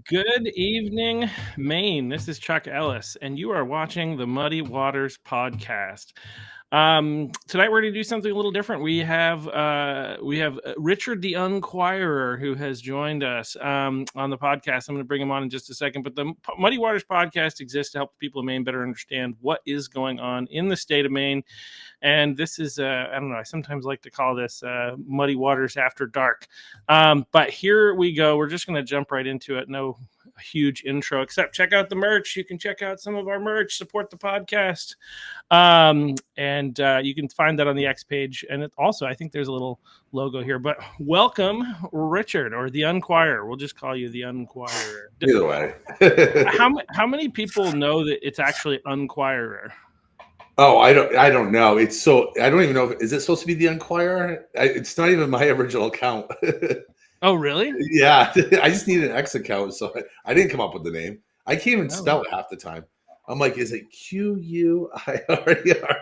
Good evening, Maine. This is Chuck Ellis, and you are watching the Muddy Waters podcast. Tonight we're going to do something a little different. We have Richard the Unquirer who has joined us on the podcast. I'm going to bring him on in just a second. But the Muddy Waters podcast exists to help the people of Maine better understand what is going on in the state of Maine. And this is, I don't know, I sometimes like to call this Muddy Waters After Dark. But here we go. We're just going to jump right into it. No huge intro, except check out the merch. You can check out some of our merch, support the podcast. And you can find that on the X page. And it also, I think there's a little logo here. But welcome, Richard, or the Unquirer. We'll just call you the Unquirer. Either way. How many people know that it's actually Unquirer? Oh, I don't know. I don't even know. Is it supposed to be the Unquirer? It's not even my original account. Oh, really? Yeah, I just need an X account, so I didn't come up with the name. I can't even spell it half the time. I'm like, is it Q-U-I-R-E-R?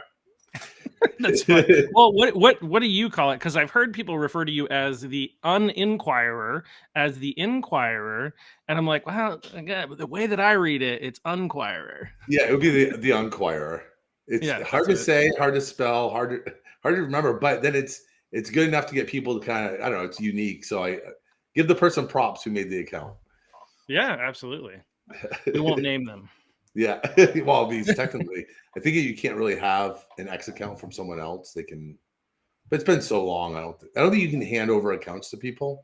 That's funny. Well, what do you call it? Because I've heard people refer to you as the Uninquirer, as the Inquirer, and I'm like, well, again, the way that I read it, it's Unquirer. Yeah, it would be the Unquirer. It's hard to say, hard to spell, hard to remember, but then it's good enough to get people to kind of, I don't know, it's unique. So I give the person props who made the account. Yeah, absolutely. We won't name them. Yeah. Well, these technically, I think you can't really have an X account from someone else. They can, but it's been so long. I don't think you can hand over accounts to people.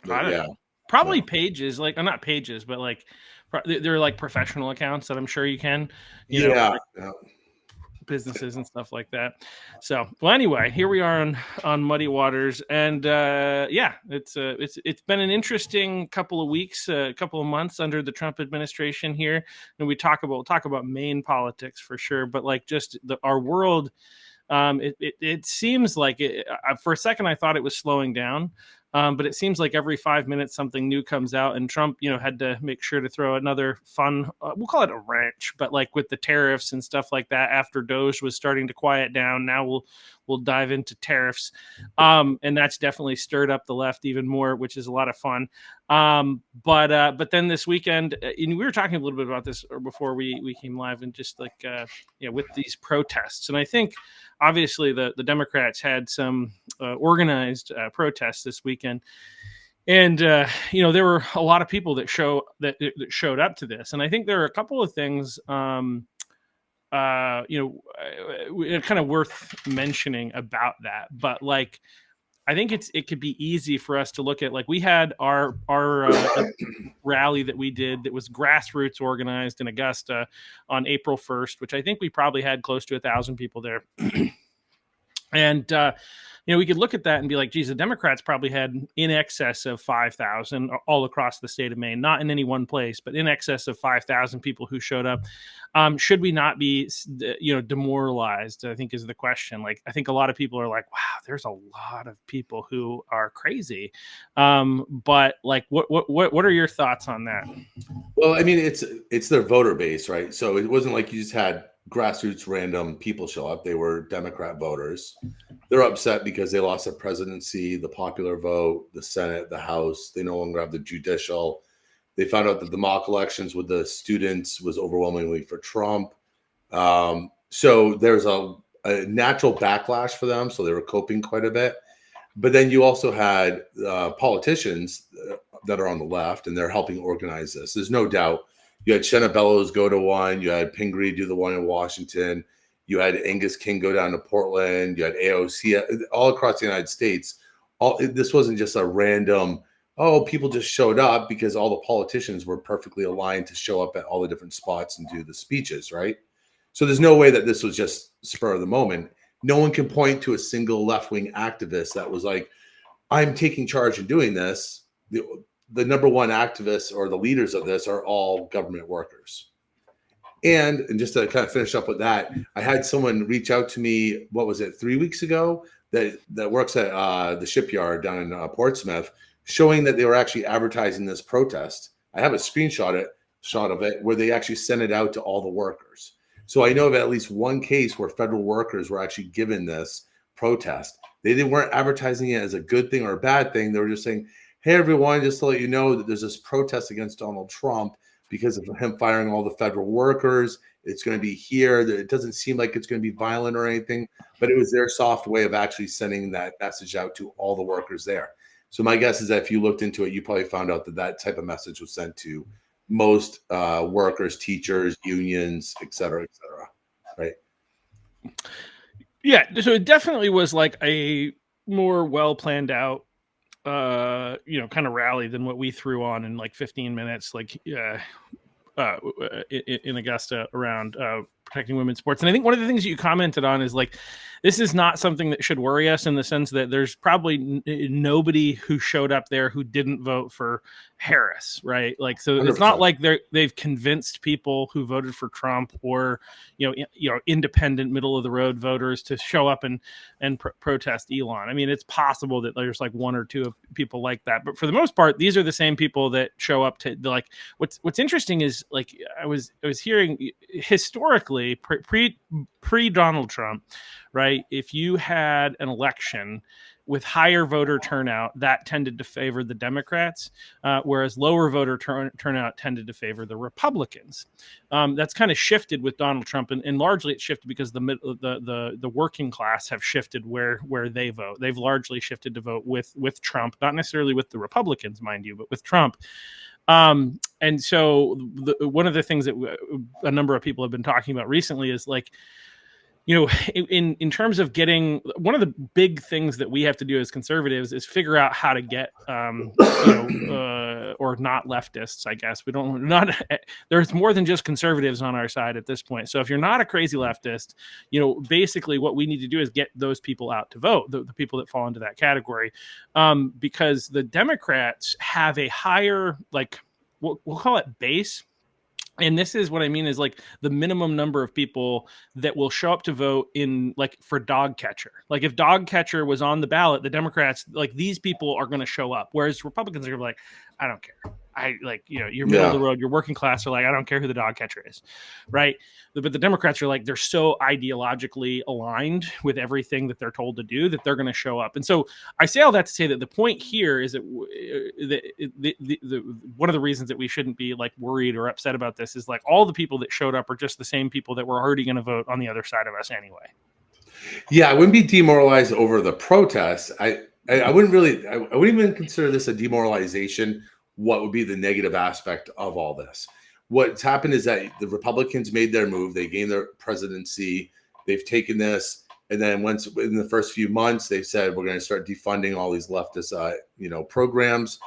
But, I don't know. Probably pages, like not pages, but like they're like professional accounts that I'm sure you can. You know, businesses and stuff like that. So, well, anyway, here we are on Muddy Waters, and it's been an interesting couple of weeks, couple of months under the Trump administration here, and we'll talk about Maine politics for sure, but like just our world. It seems like for a second I thought it was slowing down. But it seems like every 5 minutes something new comes out, and Trump, had to make sure to throw another fun, we'll call it a wrench, but like with the tariffs and stuff like that. After Doge was starting to quiet down, now we'll dive into tariffs, and that's definitely stirred up the left even more, which is a lot of fun. But then this weekend, and we were talking a little bit about this before we came live, and just like with these protests, and I think obviously the Democrats had some organized protests this weekend. And there were a lot of people that showed up to this, and I think there are a couple of things kind of worth mentioning about that. But like, I think it could be easy for us to look at, like, we had our rally that we did that was grassroots organized in Augusta on April 1st, which I think we probably had close to 1,000 people there. And we could look at that and be like, geez, the Democrats probably had in excess of 5,000 all across the state of Maine, not in any one place, but in excess of 5,000 people who showed up. Should we not be, demoralized? I think is the question. Like, I think a lot of people are like, wow, there's a lot of people who are crazy. But like, what are your thoughts on that? Well, I mean, it's their voter base, right? So it wasn't like you just had grassroots random people show up. They were Democrat voters. They're upset because they lost the presidency, the popular vote, the Senate, the House. They no longer have the judicial. They found out that the mock elections with the students was overwhelmingly for Trump. So there's a natural backlash for them. So they were coping quite a bit. But then you also had politicians that are on the left, and they're helping organize this. There's no doubt. You had Shenna Bellows go to one. You had Pingree do the one in Washington. You had Angus King go down to Portland. You had AOC all across the United States. This wasn't just a random, people just showed up because all the politicians were perfectly aligned to show up at all the different spots and do the speeches, right? So there's no way that this was just spur of the moment. No one can point to a single left-wing activist that was like, I'm taking charge and doing this. The number one activists or the leaders of this are all government workers. And just to kind of finish up with that, I had someone reach out to me, 3 weeks ago, that works at the shipyard down in Portsmouth, showing that they were actually advertising this protest. I have a screenshot of it where they actually sent it out to all the workers. So I know of at least one case where federal workers were actually given this protest. They weren't advertising it as a good thing or a bad thing. They were just saying, hey, everyone, just to let you know that there's this protest against Donald Trump because of him firing all the federal workers. It's going to be here. It doesn't seem like it's going to be violent or anything, but it was their soft way of actually sending that message out to all the workers there. So my guess is that if you looked into it, you probably found out that that type of message was sent to most workers, teachers, unions, et cetera, right? Yeah, so it definitely was like a more well planned out, kind of rally than what we threw on in like 15 minutes, like in Augusta around protecting women's sports. And I think one of the things that you commented on is like, this is not something that should worry us in the sense that there's probably nobody who showed up there who didn't vote for Harris, right? Like, so 100%. It's not like they've convinced people who voted for Trump or, independent middle of the road voters to show up and protest Elon. I mean, it's possible that there's like one or two people like that, but for the most part, these are the same people that show up to like, what's interesting is like, I was hearing historically pre Donald Trump, right? If you had an election with higher voter turnout, that tended to favor the Democrats, whereas lower voter turnout tended to favor the Republicans. That's kind of shifted with Donald Trump, and largely it shifted because the working class have shifted where they vote. They've largely shifted to vote with Trump, not necessarily with the Republicans, mind you, but with Trump. And so one of the things that a number of people have been talking about recently is like, in terms of getting, one of the big things that we have to do as conservatives is figure out how to get, or not leftists, I guess. There's more than just conservatives on our side at this point. So if you're not a crazy leftist, basically what we need to do is get those people out to vote, the people that fall into that category, because the Democrats have a higher, like, we'll call it base. And this is what I mean is like the minimum number of people that will show up to vote in like for dog catcher. Like if dog catcher was on the ballot, the Democrats, like these people are going to show up. Whereas Republicans are like, I don't care. I like, you're middle of the road, you're working class are like, I don't care who the dog catcher is. Right. But the Democrats are like, they're so ideologically aligned with everything that they're told to do that they're going to show up. And so I say all that to say that the point here is that one of the reasons that we shouldn't be like worried or upset about this is like all the people that showed up are just the same people that were already going to vote on the other side of us anyway. Yeah, I wouldn't be demoralized over the protests. I wouldn't even consider this a demoralization. What would be the negative aspect of all this? What's happened is that the Republicans made their move. They gained their presidency. They've taken this. And then once in the first few months, they said, we're going to start defunding all these leftist, programs.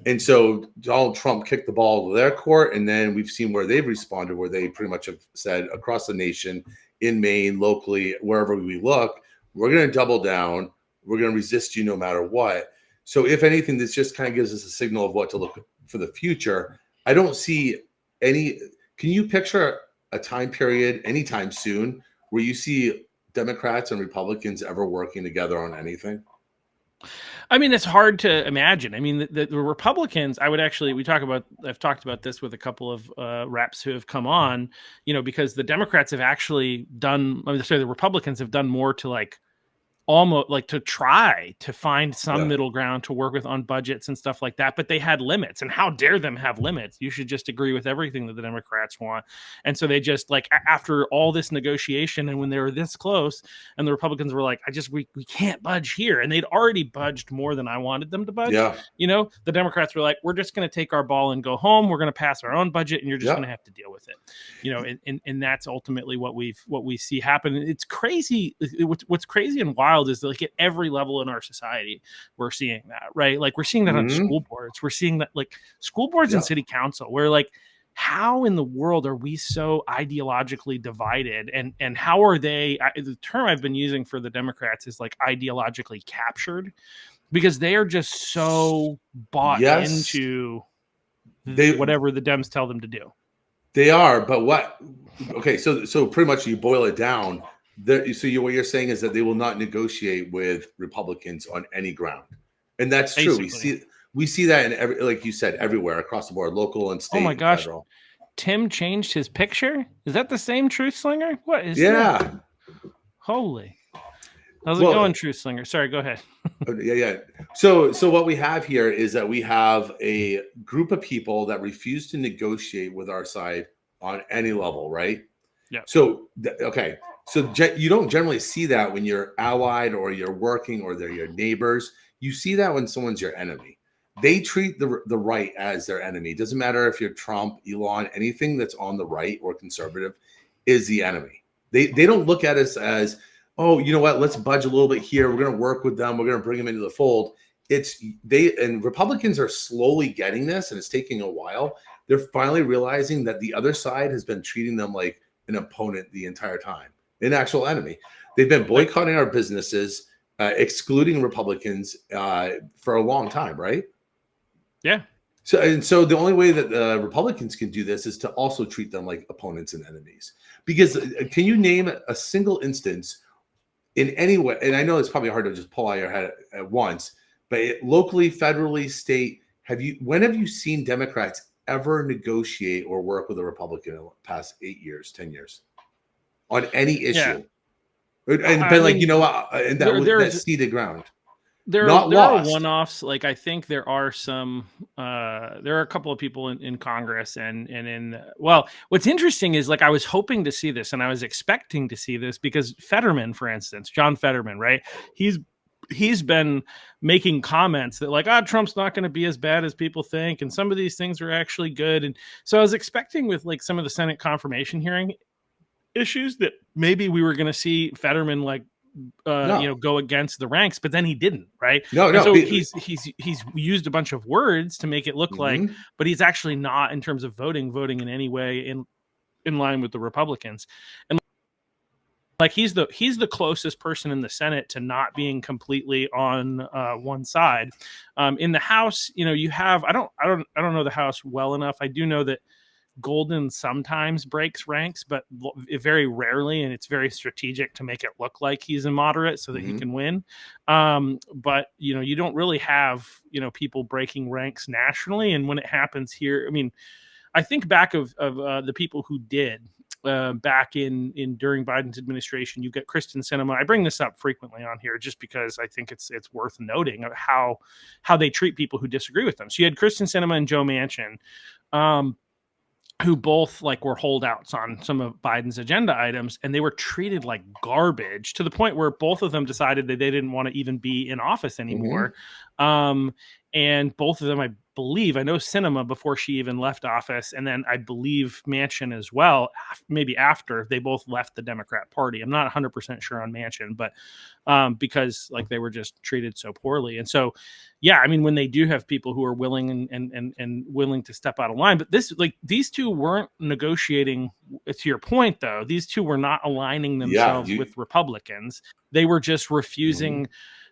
And so Donald Trump kicked the ball to their court. And then we've seen where they've responded, where they pretty much have said across the nation, in Maine, locally, wherever we look, we're going to double down. We're going to resist you no matter what. So if anything, this just kind of gives us a signal of what to look for the future. I don't see any. Can you picture a time period anytime soon where you see Democrats and Republicans ever working together on anything? I mean, it's hard to imagine. I mean, the Republicans, I've talked about this with a couple of reps who have come on, because the Democrats have actually done, the Republicans have done more to like almost like to try to find some middle ground to work with on budgets and stuff like that. But they had limits, and how dare them have limits? You should just agree with everything that the Democrats want. And so they just like, after all this negotiation and when they were this close and the Republicans were like, we can't budge here. And they'd already budged more than I wanted them to budge. Yeah. The Democrats were like, we're just going to take our ball and go home. We're going to pass our own budget and you're just going to have to deal with it. And that's ultimately what we see happen. It's crazy. What's crazy and wild is like at every level in our society, we're seeing that, right? Like we're seeing that on school boards. We're seeing that like school boards and city council, where like, how in the world are we so ideologically divided? And how are they, the term I've been using for the Democrats is like ideologically captured, because they are just so bought into whatever the Dems tell them to do. They are, but what? Okay, so pretty much you boil it down. What you're saying is that they will not negotiate with Republicans on any ground, and that's true. We see that in like you said, everywhere across the board, local and state. Oh my gosh, federal. Tim changed his picture. Is that the same truth slinger? What is that? Holy. How's it going, Truth Slinger? Sorry, go ahead. Yeah. So what we have here is that we have a group of people that refuse to negotiate with our side on any level, right? Yeah. So okay. So you don't generally see that when you're allied or you're working or they're your neighbors. You see that when someone's your enemy. They treat the right as their enemy. It doesn't matter if you're Trump, Elon, anything that's on the right or conservative is the enemy. They don't look at us as, oh, you know what? Let's budge a little bit here. We're going to work with them. We're going to bring them into the fold. And Republicans are slowly getting this, and it's taking a while. They're finally realizing that the other side has been treating them like an opponent the entire time, an actual enemy. They've been boycotting our businesses, excluding Republicans for a long time, right? Yeah. So the only way that Republicans can do this is to also treat them like opponents and enemies. Because can you name a single instance in any way? And I know it's probably hard to just pull out your head at once, but locally, federally, state, when have you seen Democrats ever negotiate or work with a Republican in the past 8 years, 10 years on any issue? Yeah. And been like, you know what, and that's ceded ground. There are one-offs. Like, I think there are some. There are a couple of people in Congress and in. Well, what's interesting is, like, I was hoping to see this, and I was expecting to see this because Fetterman, for instance, John Fetterman, right? He's been making comments that, like, Trump's not going to be as bad as people think, and some of these things are actually good. And so I was expecting with, like, some of the Senate confirmation hearing issues that maybe we were going to see Fetterman, like, go against the ranks, but then he didn't, right? No. So he's used a bunch of words to make it look like, but he's actually not, in terms of voting in any way in line with the Republicans. And like, he's the closest person in the Senate to not being completely on one side. In the House, you have, I don't know the House well enough. I do know that Golden sometimes breaks ranks, but very rarely, and it's very strategic to make it look like he's a moderate so that he can win. But you don't really have people breaking ranks nationally, and when it happens here, I mean, I think back of the people who did back in during Biden's administration. You get Kristen Sinema. I bring this up frequently on here just because I think it's worth noting how they treat people who disagree with them. So you had Kristen Sinema and Joe Manchin, who both, like, were holdouts on some of Biden's agenda items, and they were treated like garbage to the point where both of them decided that they didn't want to even be in office anymore. And both of them, I know Sinema before she even left office, and then I believe Manchin as well, maybe after they both left the Democrat Party. I'm not 100% sure on Manchin, but because, like, they were just treated so poorly. And so, yeah, I mean, when they do have people who are willing and willing to step out of line, but these two weren't negotiating. To your point, though, these two were not aligning themselves with Republicans. They were just refusing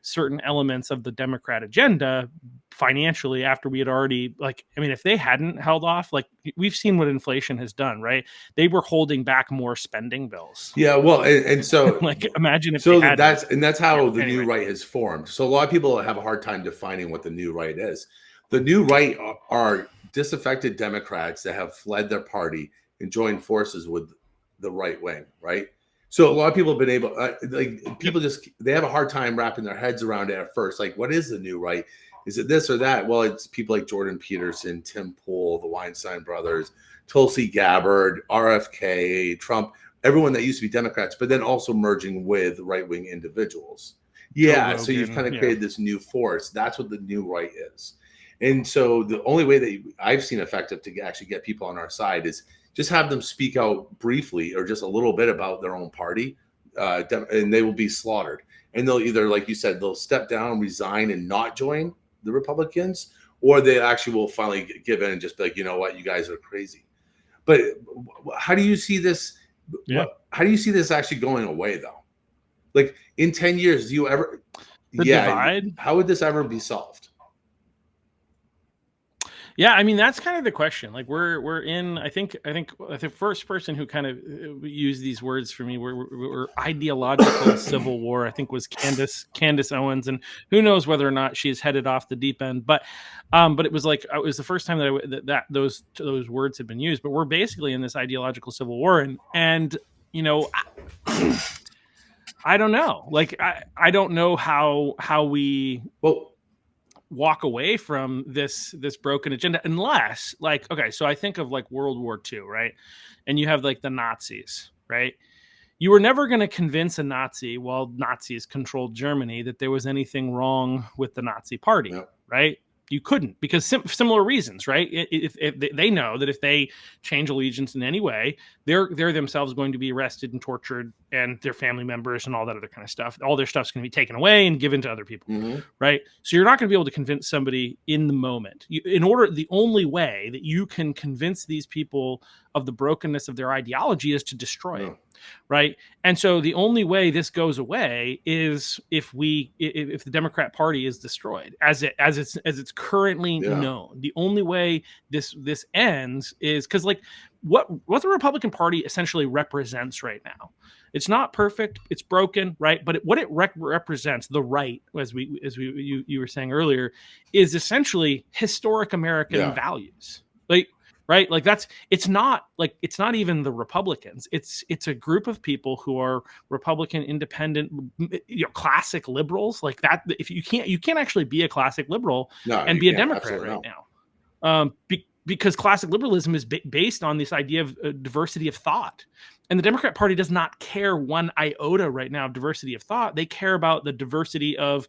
certain elements of the Democrat agenda financially after we had already, like, I mean, if they hadn't held off, like, we've seen what inflation has done, right? They were holding back more spending bills. Yeah, well, and so like, imagine if that's how the new right has formed. So a lot of people have a hard time defining what the new right is. The new right are disaffected Democrats that have fled their party and joined forces with the right wing, right? So a lot of people have been able, they have a hard time wrapping their heads around it at first. Like, what is the new right? Is it this or that? Well, it's people like Jordan Peterson, Tim Pool, the Weinstein brothers, Tulsi Gabbard, RFK, Trump, everyone that used to be Democrats, but then also merging with right-wing individuals. Yeah, so you've kind of created this new force. That's what the new right is. And so the only way that I've seen effective to actually get people on our side is just have them speak out briefly or just a little bit about their own party, and they will be slaughtered. And they'll either, like you said, they'll step down, resign, and not join the Republicans, or they actually will finally give in and just be like, you know what, you guys are crazy. But how do you see this? Yeah. How do you see this actually going away, though? Like, in 10 years, do you ever? Divide? How would this ever be solved? Yeah, I mean, that's kind of the question. Like, we're in. I think the first person who kind of used these words for me were ideological civil war. I think was Candace Owens, and who knows whether or not she's headed off the deep end. But it was like it was the first time that those words had been used. But we're basically in this ideological civil war, and I don't know. Like I don't know how we walk away from this broken agenda unless, like, okay, so I think of like World War II, right? And you have like the Nazis, right? You were never going to convince a Nazi while Nazis controlled Germany that there was anything wrong with the Nazi party, right? You couldn't, because similar reasons, right? If they know that if they change allegiance in any way, they're themselves going to be arrested and tortured, and their family members and all that other kind of stuff. All their stuff's going to be taken away and given to other people, right? So you're not going to be able to convince somebody in the moment. The only way that you can convince these people of the brokenness of their ideology is to destroy it. Right. And so the only way this goes away is if the Democrat Party is destroyed as it's currently known. The only way this ends is because, like, what the Republican Party essentially represents right now. It's not perfect. It's broken, right? But what it represents, the right, as you were saying earlier, is essentially historic American values. Like, right? Like it's not even the Republicans. It's a group of people who are Republican, independent, classic liberals like that. If you can't actually be a classic liberal and be a Democrat right now. Because classic liberalism is based on this idea of diversity of thought. And the Democrat Party does not care one iota right now of diversity of thought. They care about the diversity of,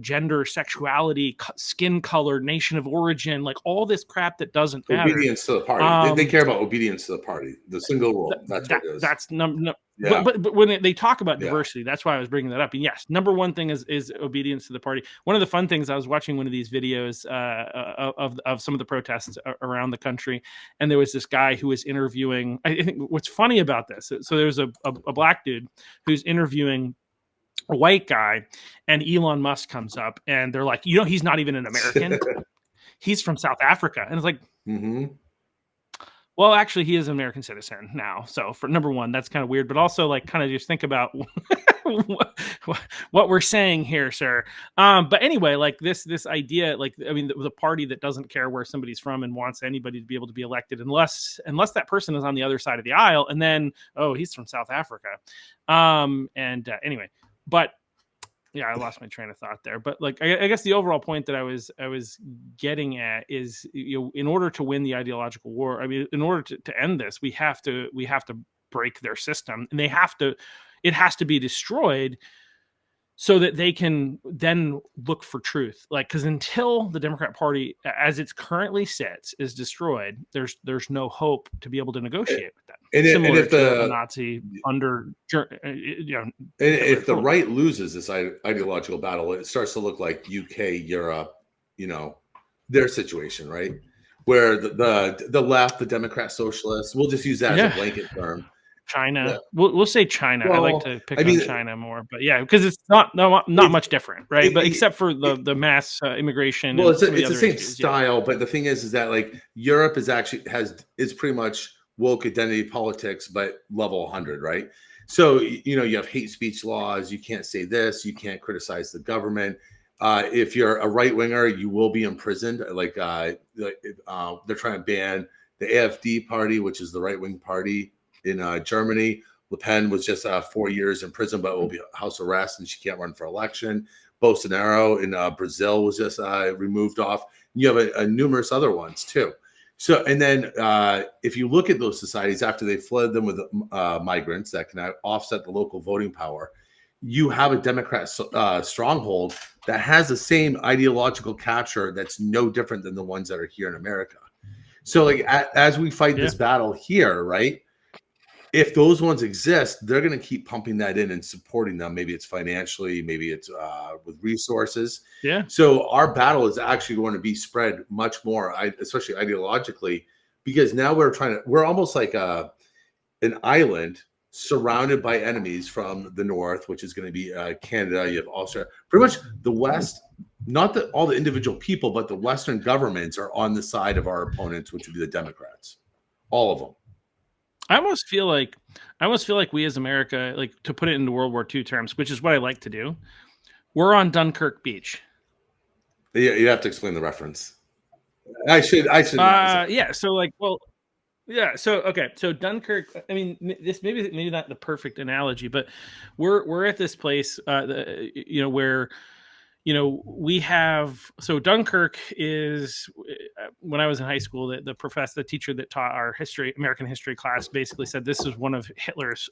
gender, sexuality, skin color, nation of origin, like all this crap that doesn't matter. Obedience to the party. They care about obedience to the party. The single rule. That's what it is. That's But when they talk about diversity, that's why I was bringing that up. And yes, number one thing is obedience to the party. One of the fun things, I was watching one of these videos of some of the protests around the country, and there was this guy who was interviewing. I think what's funny about this, so there was a black dude who's interviewing a white guy, and Elon Musk comes up, and they're like, he's not even an American. He's from South Africa. And it's like, well, actually, he is an American citizen now. So for number one, that's kind of weird, but also like kind of just think about what we're saying here, sir. But anyway, like this idea, like, I mean, the party that doesn't care where somebody's from and wants anybody to be able to be elected unless that person is on the other side of the aisle. And then, oh, he's from South Africa. Anyway, but yeah, I lost my train of thought there. But like, I guess the overall point that I was getting at is, in order to win the ideological war, I mean, in order to end this, we have to break their system, and it has to be destroyed so that they can then look for truth. Like, because until the Democrat Party, as it's currently sits, is destroyed, there's no hope to be able to negotiate with them. Similar to the Nazi under, if the right loses this ideological battle, it starts to look like UK, Europe, their situation, right? Where the left, the Democrat socialists, we'll just use that as a blanket term. China. Yeah. We'll say China. Well, I like to pick on China more, but yeah, because it's not much different, right? But except for the mass immigration. Well, it's the same issues, style, but the thing is that like Europe is pretty much woke identity politics, but level 100, right? So you have hate speech laws. You can't say this. You can't criticize the government. If you're a right winger, you will be imprisoned. Like they're trying to ban the AfD party, which is the right wing party in Germany. Le Pen was just 4 years in prison, but will be house arrest, and she can't run for election. Bolsonaro in Brazil was just removed off. You have numerous other ones too. So, and then if you look at those societies after they flooded them with migrants that can offset the local voting power, you have a Democrat stronghold that has the same ideological capture that's no different than the ones that are here in America. So, like as we fight this battle here, right? If those ones exist, they're going to keep pumping that in and supporting them. Maybe it's financially, maybe it's with resources. Yeah. So our battle is actually going to be spread much more, especially ideologically, because now we're almost like an island surrounded by enemies from the north, which is going to be Canada. You have Australia, pretty much the West. Not that all the individual people, but the Western governments are on the side of our opponents, which would be the Democrats, all of them. I almost feel like we as America, like to put it into World War II terms, which is what I like to do. We're on Dunkirk Beach. Yeah, you have to explain the reference. I should. Yeah. So like, well, Yeah. So okay. So Dunkirk. I mean, this maybe not the perfect analogy, but we're at this place, where we have, so Dunkirk is, when I was in high school, the teacher that taught our American history class, basically said this is one of Hitler's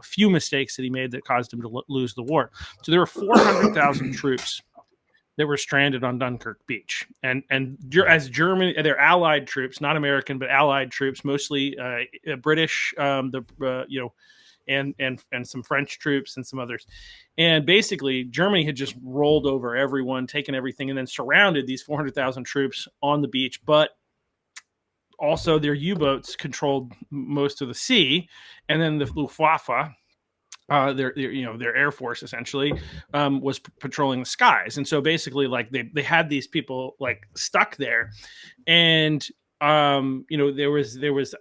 few mistakes that he made that caused him to lose the war. So there were 400,000 troops that were stranded on Dunkirk Beach, and as German, they're Allied troops, not American, but Allied troops, mostly British, and some French troops and some others. And basically, Germany had just rolled over everyone, taken everything, and then surrounded these 400,000 troops on the beach. But also, their U-boats controlled most of the sea, and then the Luftwaffe, their air force essentially, was patrolling the skies. And so basically, like they had these people like stuck there, and there was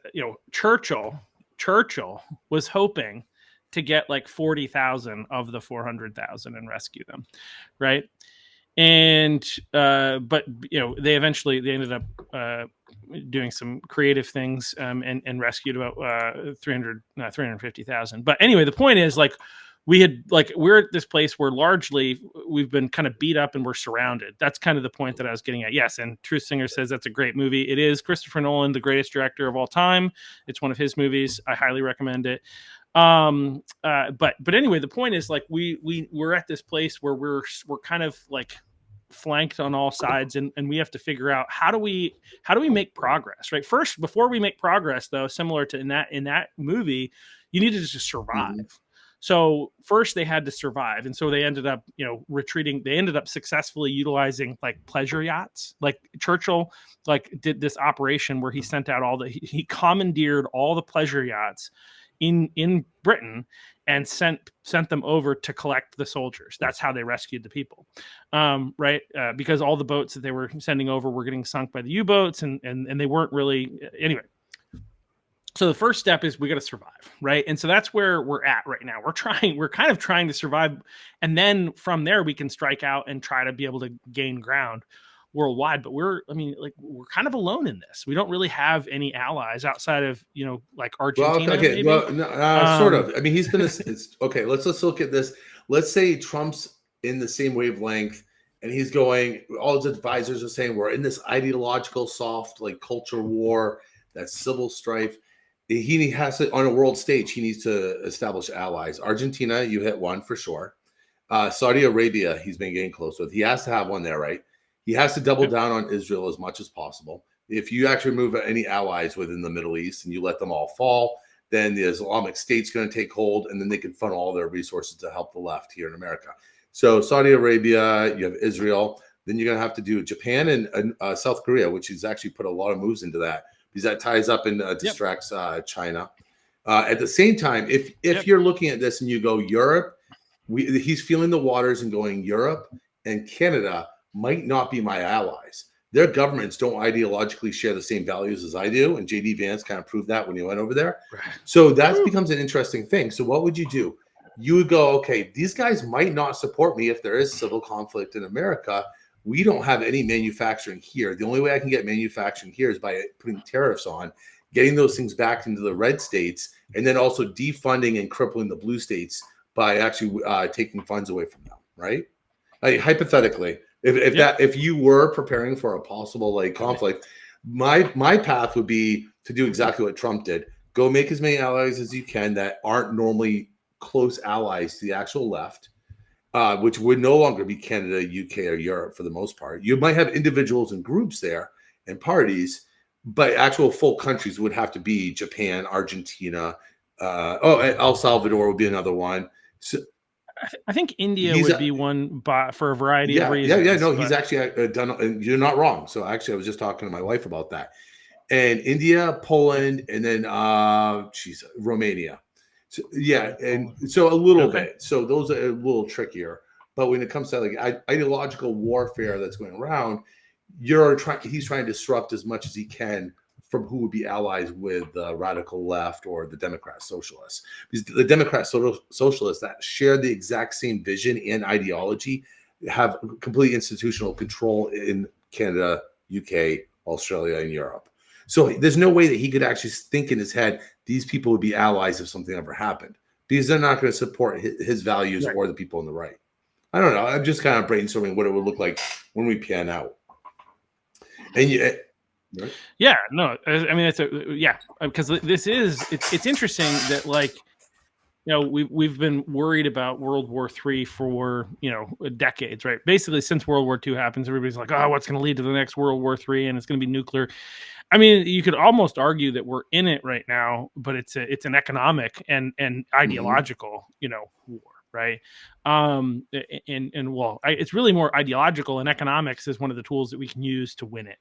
Churchill was hoping to get like 40,000 of the 400,000 and rescue them, right? And but they ended up doing some creative things, and rescued about 350,000. But anyway, the point is, like, we're at this place where largely we've been kind of beat up and we're surrounded. That's kind of the point that I was getting at. Yes, and Truth Singer says that's a great movie. It is. Christopher Nolan, the greatest director of all time. It's one of his movies. I highly recommend it. But anyway, the point is, like, we're at this place where we're kind of like flanked on all sides, and we have to figure out how do we make progress, right? First, before we make progress, though, similar to in that movie, you need to just survive. Mm-hmm. So first they had to survive, and so they ended up retreating. They ended up successfully utilizing like pleasure yachts. Like Churchill did this operation where he sent out he commandeered all the pleasure yachts in Britain and sent them over to collect the soldiers. That's how they rescued the people, right? Because all the boats that they were sending over were getting sunk by the U-boats, and they weren't really anyway. So the first step is we got to survive, right? And so that's where we're at right now. We're kind of trying to survive, and then from there we can strike out and try to be able to gain ground worldwide. But we're kind of alone in this. We don't really have any allies outside of like Argentina. Well, okay, sort of. I mean, he's been okay. Let's look at this. Let's say Trump's in the same wavelength, and he's going. All his advisors are saying we're in this ideological soft like culture war, that civil strife. He has to, on a world stage, he needs to establish allies. Argentina, you hit one for sure. Saudi Arabia, he's been getting close with. He has to have one there, right? He has to double down on Israel as much as possible. If you actually remove any allies within the Middle East and you let them all fall, then the Islamic State's going to take hold, and then they can funnel all their resources to help the left here in America. So Saudi Arabia, you have Israel. Then you're going to have to do Japan and South Korea, which he's actually put a lot of moves into that, because that ties up and distracts China. At the same time, if you're looking at this and you go Europe, he's feeling the waters and going Europe and Canada might not be my allies. Their governments don't ideologically share the same values as I do, and J.D. Vance kind of proved that when he went over there. Right. So that becomes an interesting thing. So what would you do? You would go, okay, these guys might not support me if there is civil conflict in America. We don't have any manufacturing here. The only way I can get manufacturing here is by putting tariffs on, getting those things back into the red states, and then also defunding and crippling the blue states by actually taking funds away from them, right? Hypothetically, if you were preparing for a possible like conflict, my path would be to do exactly what Trump did. Go make as many allies as you can that aren't normally close allies to the actual left, which would no longer be Canada, UK, or Europe for the most part. You might have individuals and groups there and parties, but actual full countries would have to be Japan, Argentina. El Salvador would be another one. So, I think India would be one for a variety of reasons. No, he's actually done, and you're not wrong. So actually, I was just talking to my wife about that. And India, Poland, and then Romania. So, and so a little bit. So those are a little trickier. But when it comes to like ideological warfare that's going around, he's trying to disrupt as much as he can from who would be allies with the radical left or the Democrat socialists. Because the Democrat socialists that share the exact same vision and ideology have complete institutional control in Canada, UK, Australia, and Europe. So there's no way that he could actually think in his head, these people would be allies if something ever happened, because they're not going to support his values or the people on the right. I don't know. I'm just kind of brainstorming what it would look like when we pan out. And right? Yeah, no, I mean, because it's interesting that, like, we've been worried about World War III for, decades, right? Basically, since World War II happens, everybody's like, oh, what's going to lead to the next World War III? And it's going to be nuclear. I mean, you could almost argue that we're in it right now, but it's an economic and ideological, war, right? It's really more ideological, and economics is one of the tools that we can use to win it,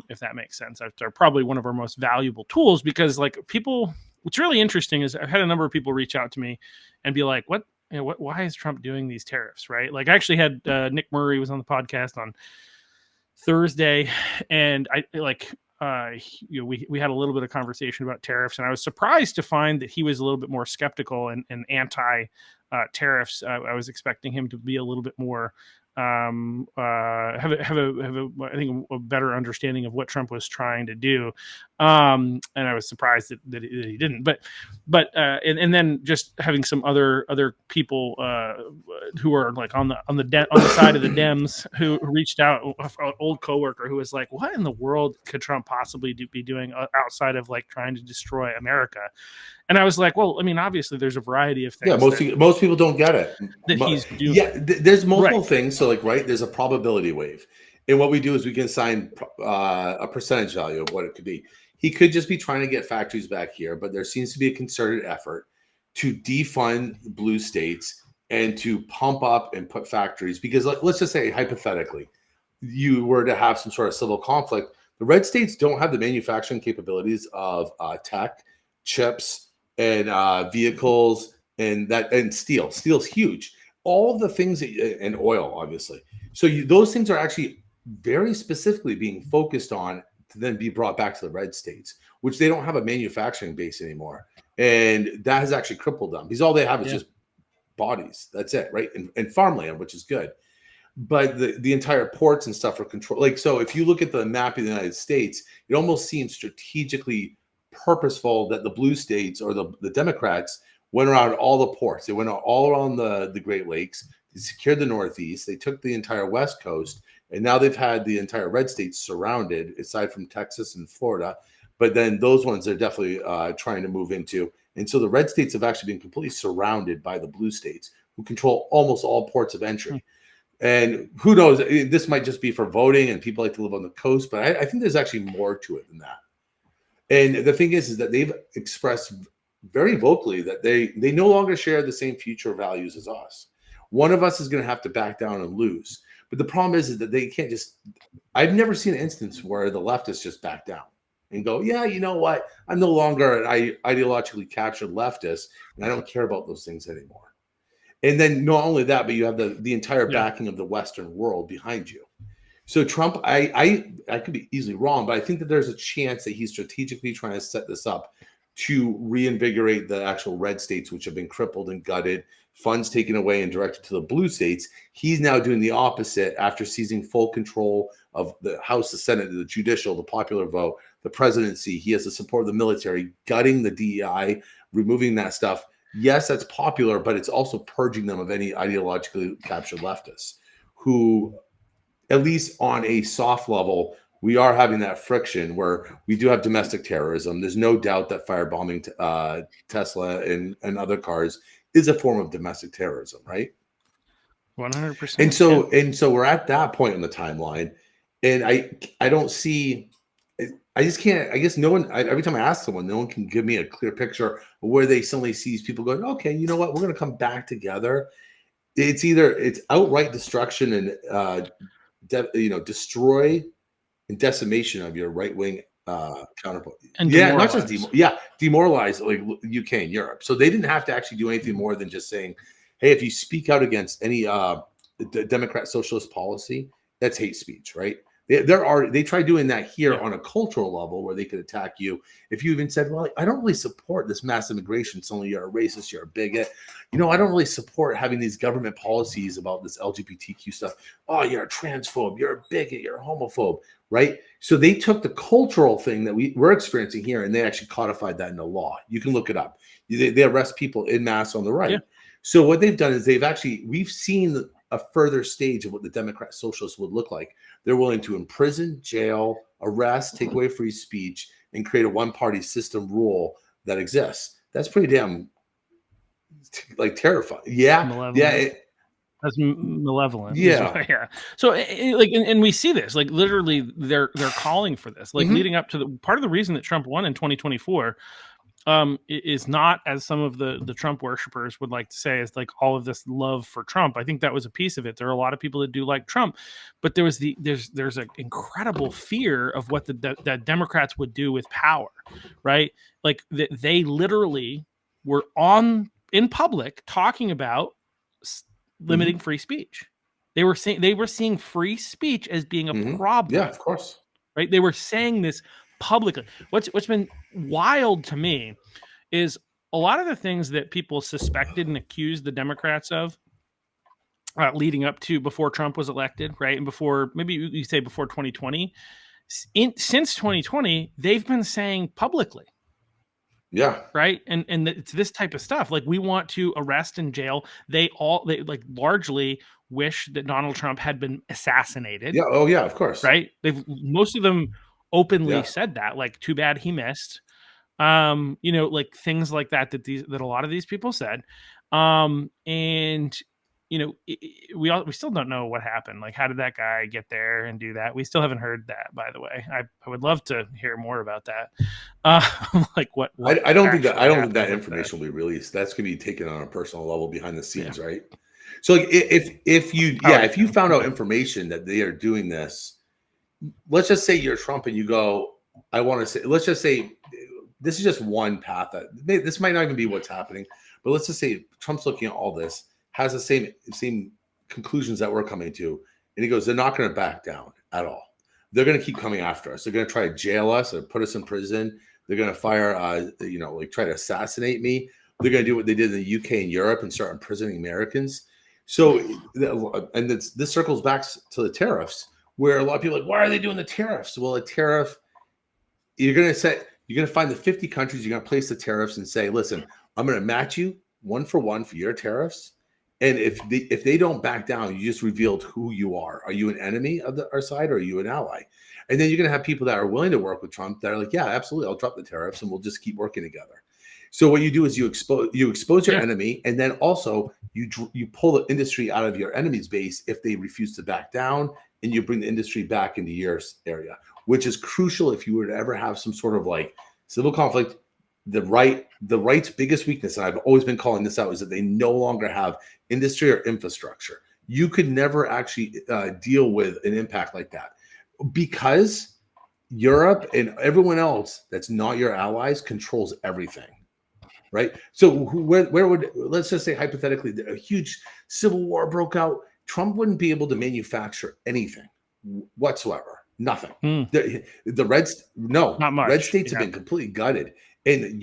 if that makes sense. They're probably one of our most valuable tools, because, like, people. What's really interesting is I've had a number of people reach out to me and be like, why is Trump doing these tariffs? Right. Like, I actually had Nick Murray was on the podcast on Thursday, and we had a little bit of conversation about tariffs, and I was surprised to find that he was a little bit more skeptical and anti tariffs. I was expecting him to be a little bit more have I think a better understanding of what Trump was trying to do, and I was surprised that he didn't. But then just having some other people who are like on the side of the Dems who reached out, an old coworker who was like, "What in the world could Trump possibly be doing outside of, like, trying to destroy America?" And I was like, well, I mean, obviously there's a variety of things. Yeah, most people don't get it. He's doing. Yeah, there's multiple things. So, like, there's a probability wave. And what we do is we can assign a percentage value of what it could be. He could just be trying to get factories back here, but there seems to be a concerted effort to defund blue states and to pump up and put factories. Because let's just say, hypothetically, you were to have some sort of civil conflict. The red states don't have the manufacturing capabilities of tech, chips, and vehicles, and steel. Steel's huge. All the things and oil, obviously. So those things are actually very specifically being focused on to then be brought back to the red states, which they don't have a manufacturing base anymore, and that has actually crippled them, because all they have is just bodies. That's it, right? And farmland, which is good, but the entire ports and stuff are controlled. Like, so if you look at the map of the United States, it almost seems strategically purposeful that the blue states or the Democrats went around all the ports. They went all around the Great Lakes. They secured the Northeast. They took the entire West Coast, and now they've had the entire red states surrounded, aside from Texas and Florida. But then those ones they're definitely trying to move into. And so the red states have actually been completely surrounded by the blue states, who control almost all ports of entry. And who knows, this might just be for voting and people like to live on the coast, but I think there's actually more to it than that. And the thing is that they've expressed very vocally that they no longer share the same future values as us. One of us is going to have to back down and lose. But the problem is that they can't just. I've never seen an instance where the leftists just back down and go, yeah, you know what? I'm no longer an ideologically captured leftist, and I don't care about those things anymore. And then not only that, but you have the entire backing of the Western world behind you. So Trump, I could be easily wrong, but I think that there's a chance that he's strategically trying to set this up to reinvigorate the actual red states, which have been crippled and gutted, funds taken away and directed to the blue states. He's now doing the opposite after seizing full control of the House, the Senate, the judicial, the popular vote, the presidency. He has the support of the military, gutting the DEI, removing that stuff. Yes, that's popular, but it's also purging them of any ideologically captured leftists who, at least on a soft level, we are having that friction where we do have domestic terrorism. There's no doubt that firebombing Tesla and other cars is a form of domestic terrorism, right? 100%. And so we're at that point in the timeline, and I don't see. I just can't. I guess no one. Every time I ask someone, no one can give me a clear picture of where they suddenly sees people going, okay, you know what? We're going to come back together. It's outright destruction and destroy and decimation of your right wing counterpart. And not just demoralize like UK and Europe. So they didn't have to actually do anything more than just saying, hey, if you speak out against any Democrat socialist policy, that's hate speech, right? They tried doing that here on a cultural level where they could attack you. If you even said, well, I don't really support this mass immigration. It's only you're a racist, you're a bigot. I don't really support having these government policies about this LGBTQ stuff. Oh, you're a transphobe, you're a bigot, you're a homophobe. right? So they took the cultural thing that we're experiencing here, and they actually codified that into law. You can look it up. They arrest people en masse on the right. Yeah. So what they've done is we've seen a further stage of what the Democrat socialists would look like. They're willing to imprison, jail, arrest, take away free speech, and create a one-party system rule that exists. That's pretty damn like terrifying. Yeah, Malevolent. yeah. That's malevolent. Yeah. Yeah. So like, and we see this, like literally they're calling for this, like leading up to the part of the reason that Trump won in 2024 is not, as some of the Trump worshipers would like to say, is like all of this love for Trump. I think that was a piece of it. There are a lot of people that do like Trump, but there's an incredible fear of what the Democrats would do with power, right? Like they literally were in public talking about limiting free speech. They were seeing free speech as being a problem. Yeah, of course. Right? They were saying this publicly. What's been wild to me is a lot of the things that people suspected and accused the Democrats of leading up to before Trump was elected, right? And before, maybe you say before 2020, since 2020, they've been saying publicly. Yeah. Right. And it's this type of stuff. Like, we want to arrest and jail. They like largely wish that Donald Trump had been assassinated. Yeah. Oh yeah, of course. Right. Most of them openly said that, like, too bad he missed. Like things like that a lot of these people said. And we still don't know what happened. Like, how did that guy get there and do that? We still haven't heard that, by the way. I would love to hear more about that. Like what I don't think that information will be released. That's going to be taken on a personal level behind the scenes, right? So like, if you found out information that they are doing this, let's just say you're Trump and you go, I want to say, let's just say this is just one path. This might not even be what's happening, but let's just say Trump's looking at all this, has the same conclusions that we're coming to, and he goes, they're not going to back down at all. They're going to keep coming after us. They're going to try to jail us or put us in prison. They're going to fire, try to assassinate me. They're going to do what they did in the UK and Europe and start imprisoning Americans. So, and this circles back to the tariffs, where a lot of people are like, why are they doing the tariffs? Well, a tariff, you're going to find the 50 countries, you're going to place the tariffs and say, listen, I'm going to match you one for your tariffs. And if they don't back down, you just revealed who you are. Are you an enemy of our side, or are you an ally? And then you're going to have people that are willing to work with Trump that are like, yeah, absolutely, I'll drop the tariffs and we'll just keep working together. So what you do is you expose your enemy, and then also you pull the industry out of your enemy's base if they refuse to back down, and you bring the industry back into your area, which is crucial if you were to ever have some sort of like civil conflict. The right's biggest weakness, and I've always been calling this out, is that they no longer have industry or infrastructure. You could never actually deal with an impact like that, because Europe and everyone else that's not your allies controls everything, right? So where would, let's just say hypothetically, a huge civil war broke out, Trump wouldn't be able to manufacture anything whatsoever. Nothing. The not much. Red states have been completely gutted. And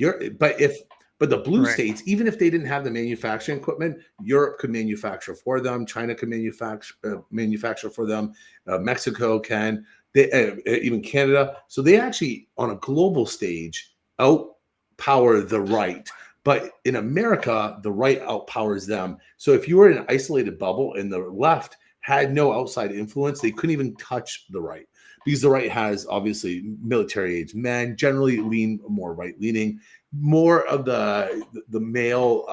but the blue states, even if they didn't have the manufacturing equipment, Europe could manufacture for them. China could manufacture for them. Mexico can. Even Canada. So they actually, on a global stage, outpower the right. But in America, the right outpowers them. So if you were in an isolated bubble and the left had no outside influence, they couldn't even touch the right. Because the right has obviously military-age men, generally lean more right-leaning. More of the male,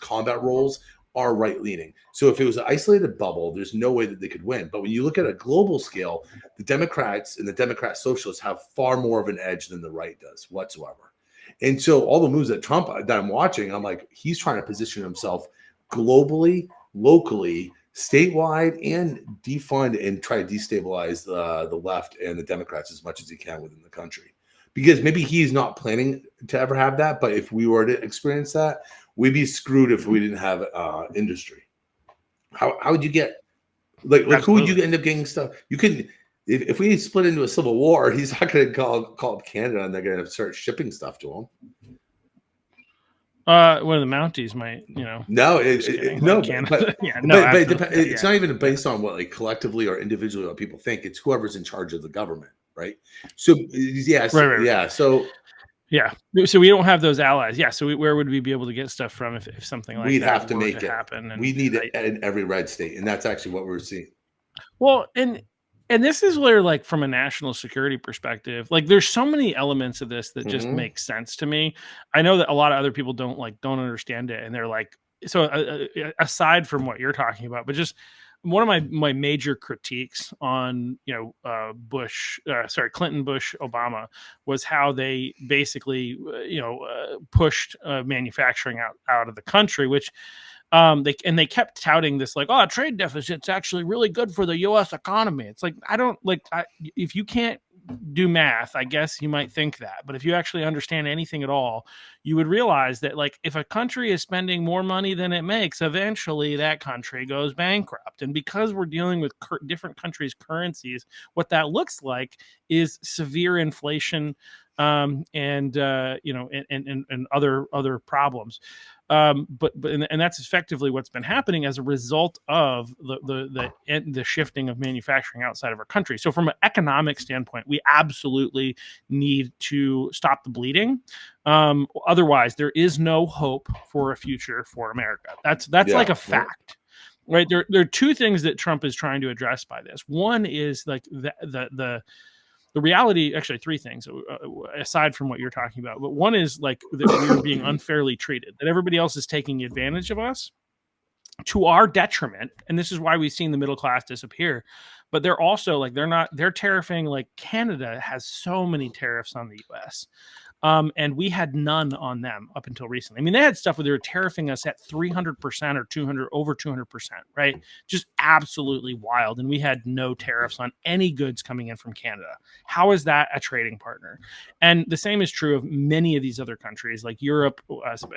combat roles are right-leaning. So if it was an isolated bubble, there's no way that they could win. But when you look at a global scale, the Democrats and the Democrat socialists have far more of an edge than the right does whatsoever. And so all the moves that I'm watching, I'm like, he's trying to position himself globally, locally, statewide, and defund and try to destabilize the left and the Democrats as much as he can within the country. Because maybe he's not planning to ever have that, but if we were to experience that, we'd be screwed if we didn't have industry. How would you get like who would you end up getting stuff? You can, if we split into a civil war, he's not going to call up Canada and they're going to start shipping stuff to him. One of the Mounties might, No, no, Canada. Yeah, no, but it's not even based on what, like, collectively or individually what people think. It's whoever's in charge of the government, right? So yes, right. yeah. So Yeah. So we don't have those allies. Yeah. So where would we be able to get stuff from if something like we'd have that to were to make it. happen? And We need it in every red state, and that's actually what we're seeing. well, and this is where, like, from a national security perspective, like, there's so many elements of this that just make sense to me. I know that a lot of other people don't understand it, and they're like, so aside from what you're talking about, but just one of my major critiques on Clinton, Bush, Obama was how they basically pushed manufacturing out of the country, which they kept touting this, like, oh, trade deficit's actually really good for the U.S. economy. It's like, if you can't do math, I guess you might think that, but if you actually understand anything at all, you would realize that, like, if a country is spending more money than it makes, eventually that country goes bankrupt. And because we're dealing with different countries' currencies, what that looks like is severe inflation, and other problems. And that's effectively what's been happening as a result of the shifting of manufacturing outside of our country. So from an economic standpoint, we absolutely need to stop the bleeding. Otherwise, there is no hope for a future for America. That's like a fact. Right. There are two things that Trump is trying to address by this. One is, like, the reality, actually three things aside from what you're talking about. But one is, like, that we're being unfairly treated, that everybody else is taking advantage of us to our detriment. And this is why we've seen the middle class disappear. But they're also, like, they're tariffing, like, Canada has so many tariffs on the US. And we had none on them up until recently. I mean, they had stuff where they were tariffing us at 300% or over 200%, right? Just absolutely wild. And we had no tariffs on any goods coming in from Canada. How is that a trading partner? And the same is true of many of these other countries, like Europe,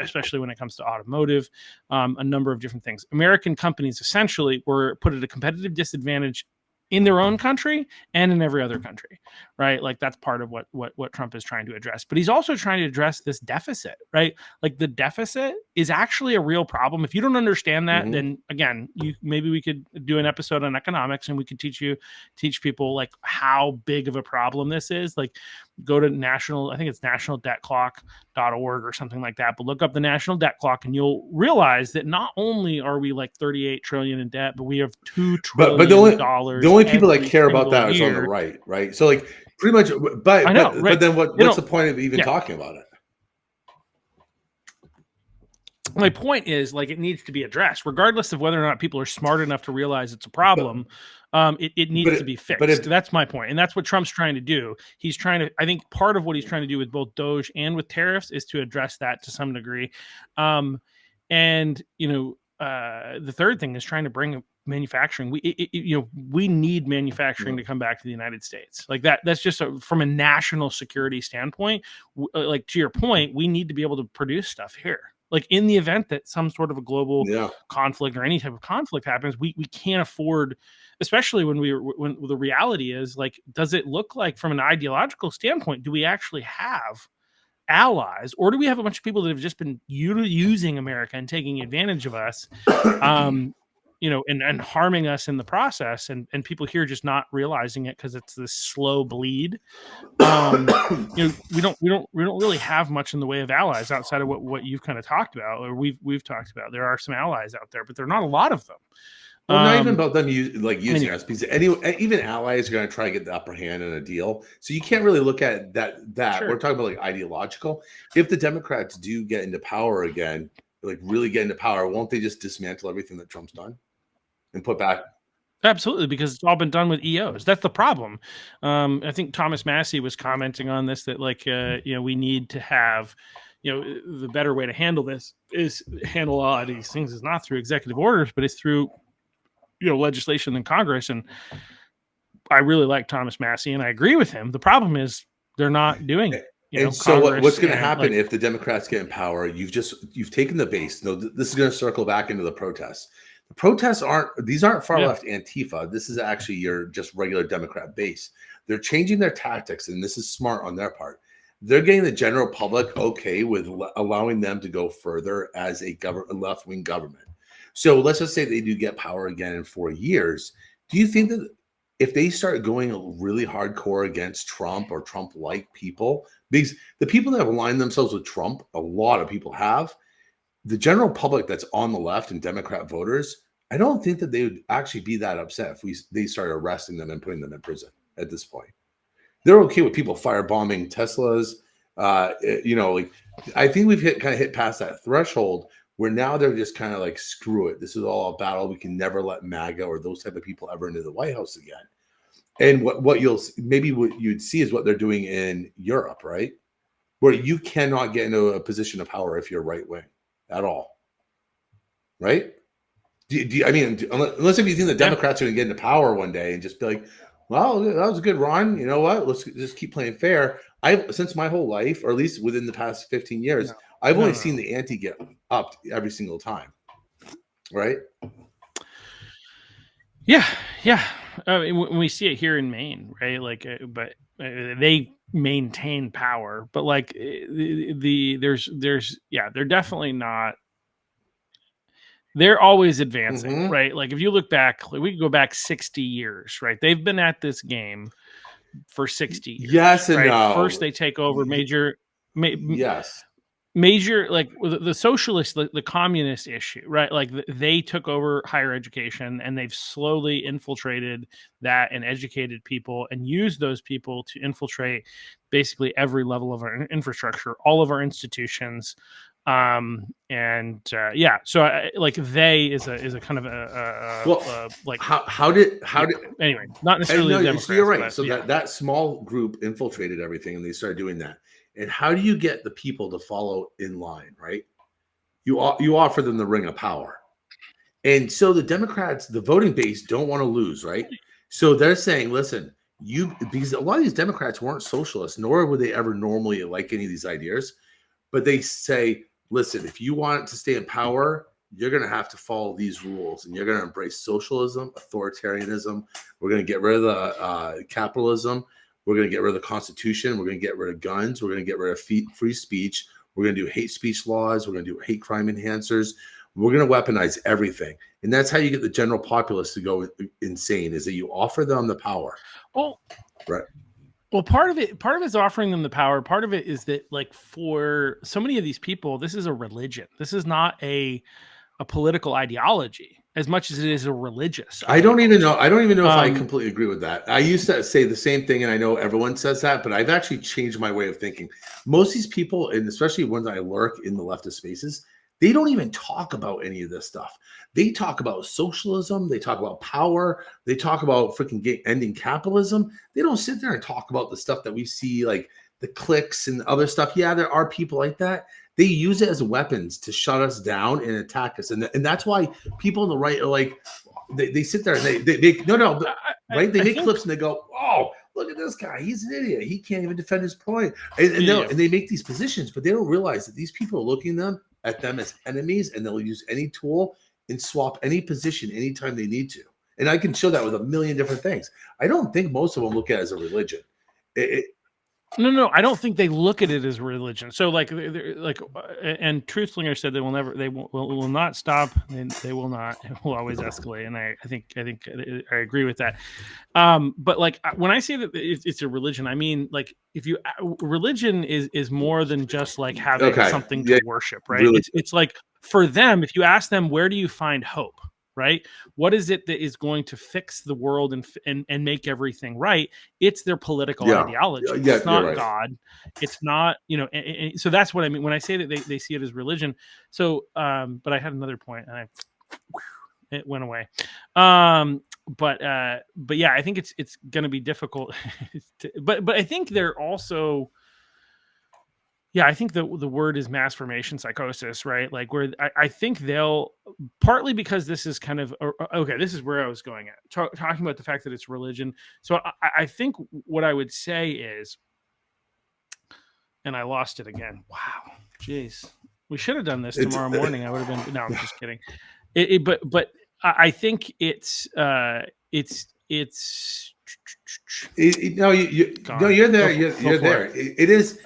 especially when it comes to automotive, a number of different things. American companies essentially were put at a competitive disadvantage in their own country and in every other country, right? Like, that's part of what Trump is trying to address. But he's also trying to address this deficit, right? Like, the deficit is actually a real problem. If you don't understand that, then again, maybe we could do an episode on economics, and we could teach people, like, how big of a problem this is. Like, go to I think it's nationaldebtclock.org or something like that, but look up the national debt clock, and you'll realize that not only are we like 38 trillion in debt, but we have $2 trillion. But the only people that care about that is on the right? So, like, pretty much, but then what's the point of even talking about it? My point is, like, it needs to be addressed, regardless of whether or not people are smart enough to realize it's a problem. It needs to be fixed. That's my point. And that's what Trump's trying to do. I think part of what he's trying to do with both Doge and with tariffs is to address that to some degree. The third thing is trying to bring manufacturing. We need manufacturing to come back to the United States. Like, that's just from a national security standpoint. Like, to your point, we need to be able to produce stuff here. Like, in the event that some sort of a global conflict or any type of conflict happens, we can't afford, especially when the reality is, like, does it look like, from an ideological standpoint, do we actually have allies, or do we have a bunch of people that have just been using America and taking advantage of us, and harming us in the process, and people here just not realizing it because it's this slow bleed. We don't really have much in the way of allies outside of what you've kind of talked about, or we've talked about. There are some allies out there, but there are not a lot of them. Well, not even about them using us, because even allies are going to try to get the upper hand in a deal. So you can't really look at that. Sure. We're talking about, like, ideological. If the Democrats do get into power again, like really get into power, won't they just dismantle everything that Trump's done and put back? Absolutely, because it's all been done with EOs. That's the problem. I think Thomas Massey was commenting on this, that, like, we need to have, the better way to handle this is handle a lot of these things is not through executive orders, but it's through legislation in Congress. And I really like Thomas Massey, and I agree with him. The problem is they're not doing it. And so what's going to happen if the Democrats get in power? You've taken the base. No, this is going to circle back into the protests. The protests aren't far left Antifa. This is actually your just regular Democrat base. They're changing their tactics, and this is smart on their part. they're getting the general public okay with allowing them to go further as a left-wing government. So let's just say they do get power again in 4 years. Do you think that if they start going really hardcore against Trump or Trump-like people, because the people that have aligned themselves with Trump, a lot of people have, the general public that's on the left and Democrat voters, I don't think that they would actually be that upset if they started arresting them and putting them in prison at this point. They're okay with people firebombing Teslas. Like I think we've hit past that threshold where now they're just kind of like, screw it. This is all a battle. We can never let MAGA or those type of people ever into the White House again. And what you'd see is what they're doing in Europe, right? Where you cannot get into a position of power if you're right wing at all, right? Unless if you think the Democrats are going to get into power one day and just be like, well, that was a good run. You know what? Let's just keep playing fair. Since my whole life, or at least within the past 15 years, I've only seen the ante get upped every single time, right? Yeah. I mean, we see it here in Maine, right? Like, but they maintain power, but like they're definitely not. They're always advancing, right? Like if you look back, we could go back 60 years, right? They've been at this game for 60 years. Yes and right? no. First, they take over major, yes, like the socialist, the communist issue, right? Like they took over higher education and they've slowly infiltrated that and educated people and used those people to infiltrate basically every level of our infrastructure, all of our institutions. So like they is a kind of like how did anyway, not necessarily the Democrats, you're right. But, so that small group infiltrated everything and they started doing that. And how do you get the people to follow in line, right? You offer them the ring of power. And so the Democrats, the voting base, don't want to lose, right? So they're saying, listen, because a lot of these Democrats weren't socialists, nor would they ever normally like any of these ideas. But they say, listen, if you want to stay in power, you're going to have to follow these rules and you're going to embrace socialism, authoritarianism. We're going to get rid of the capitalism. We're going to get rid of the Constitution. We're going to get rid of guns. We're going to get rid of free speech. We're going to do hate speech laws. We're going to do hate crime enhancers. We're going to weaponize everything. And that's how you get the general populace to go insane, is that you offer them the power. Well, right. Well, part of it is offering them the power. Part of it is that, like, for so many of these people, this is a religion. This is not a political ideology as much as it is a religious ideology. I don't even know if I completely agree with that. I used to say the same thing, and I know everyone says that, but I've actually changed my way of thinking. Most of these people, and especially ones I lurk in the leftist spaces, they don't even talk about any of this stuff. They talk about socialism. They talk about power. They talk about freaking ending capitalism. They don't sit there and talk about the stuff that we see, like the cliques and other stuff. Yeah, there are people like that. They use it as weapons to shut us down and attack us. And that's why people on the right are like, they sit there and they make clips and they go, oh, look at this guy. He's an idiot. He can't even defend his point. And they make these positions, but they don't realize that these people are looking at them as enemies, and they'll use any tool and swap any position anytime they need to. And I can show that with a million different things. I don't think most of them look at it as a religion. No, I don't think they look at it as religion. So, and Truthslinger said they will not stop, and they will not. It will always escalate. And I think I agree with that. But like when I say that it's a religion, I mean like religion is more than just like having something to worship, right? Really? It's like for them, if you ask them, where do you find hope? Right? What is it that is going to fix the world and make everything right? It's their political ideology. It's not God. It's not, and so that's what I mean when I say that they see it as religion. So, but I had another point and it went away. But yeah, I think it's going to be difficult. But I think they're also. Yeah, I think the word is mass formation psychosis, right? Like where I think they'll partly because this is kind of okay. This is where I was going at talking about the fact that it's religion. So I think what I would say is, and I lost it again. Wow, jeez, we should have done this tomorrow morning. I would have been. No, I'm just kidding. But I think it's No, you're there. You're there. It is.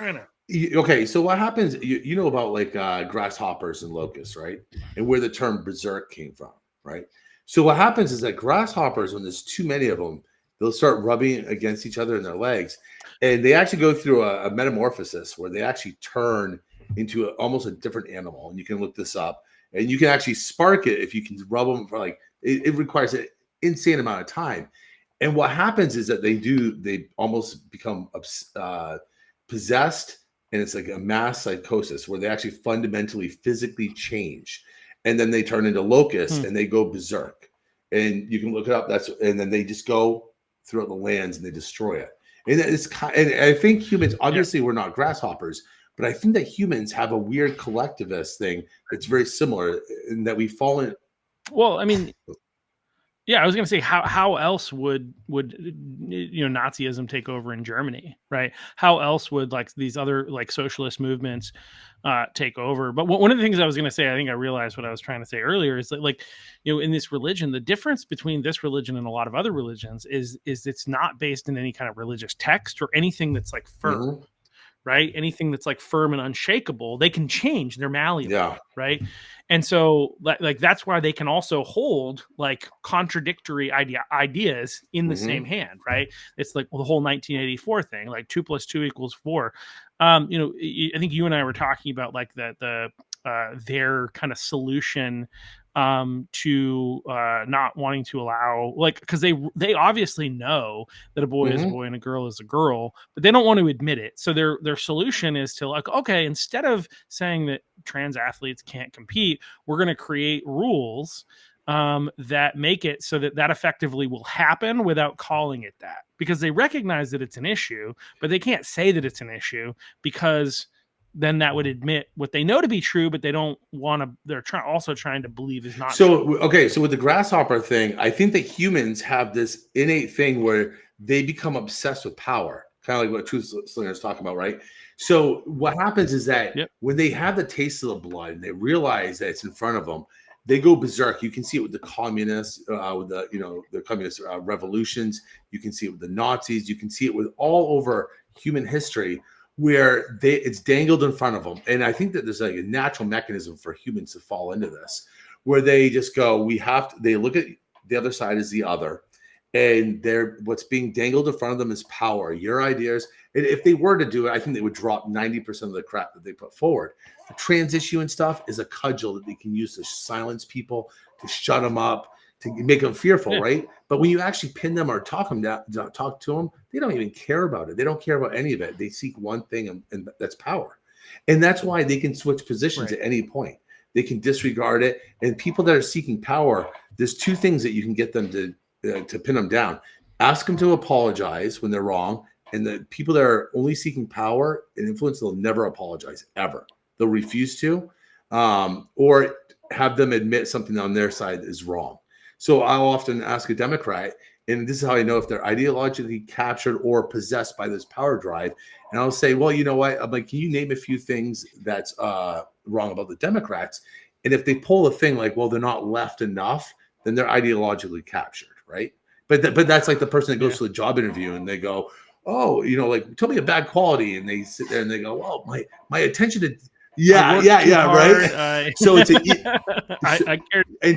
Okay, so what happens? You know about like grasshoppers and locusts, right? And where the term berserk came from, right? So what happens is that grasshoppers, when there's too many of them, they'll start rubbing against each other in their legs, and they actually go through a metamorphosis where they actually turn into almost a different animal. And you can look this up, and you can actually spark it if you can rub them for like it requires an insane amount of time. And what happens is that they almost become possessed, and it's like a mass psychosis where they actually fundamentally physically change, and then they turn into locusts and they go berserk. And you can look it up. And then they just go throughout the lands and they destroy it. And and I think humans, obviously, we're not grasshoppers, but I think that humans have a weird collectivist thing that's very similar in that we fall in. Well, I mean, yeah, I was going to say how else would Nazism take over in Germany, right? How else would like these other like socialist movements take over? But one of the things I was going to say, I think I realized what I was trying to say earlier is that like in this religion, the difference between this religion and a lot of other religions is it's not based in any kind of religious text or anything that's like firm. Mm-hmm. Right? Anything that's like firm and unshakable, they can change. They're malleable, right? And so, like that's why they can also hold like contradictory ideas in the same hand, right? It's like the whole 1984 thing, like 2 + 2 = 4. I think you and I were talking about like their kind of solution to not wanting to allow, like, because they obviously know that a boy is a boy and a girl is a girl, but they don't want to admit it. So their solution is to like, okay, instead of saying that trans athletes can't compete, we're going to create rules that make it so that effectively will happen without calling it that, because they recognize that it's an issue, but they can't say that it's an issue because then that would admit what they know to be true, but they don't want to. They're also trying to believe is not true. Okay, so with the grasshopper thing, I think that humans have this innate thing where they become obsessed with power, kind of like what Truth Slinger is talking about, right? So what happens is that when they have the taste of the blood and they realize that it's in front of them, they go berserk. You can see it with the communists, with the communist revolutions. You can see it with the Nazis. You can see it with all over human history, where it's dangled in front of them. And I think that there's like a natural mechanism for humans to fall into this, where they just go, they look at the other side as the other, and what's being dangled in front of them is power, your ideas. And if they were to do it, I think they would drop 90% of the crap that they put forward. The trans issue and stuff is a cudgel that they can use to silence people, to shut them up, to make them fearful, right? But when you actually pin them or talk to them, they don't even care about it. They don't care about any of it. They seek one thing, and that's power. And that's why they can switch positions at any point. They can disregard it. And people that are seeking power, there's two things that you can get them to pin them down. Ask them to apologize when they're wrong. And the people that are only seeking power and influence, they'll never apologize, ever. They'll refuse to, or have them admit something on their side is wrong. So I'll often ask a Democrat, and this is how I know if they're ideologically captured or possessed by this power drive. And I'll say, well, you know what? I'm like, can you name a few things that's wrong about the Democrats? And if they pull a thing like, well, they're not left enough, then they're ideologically captured, right? But that's like the person that goes to a job interview and they go, oh, like, tell me a bad quality. And they sit there and they go, well, my attention to right. So it's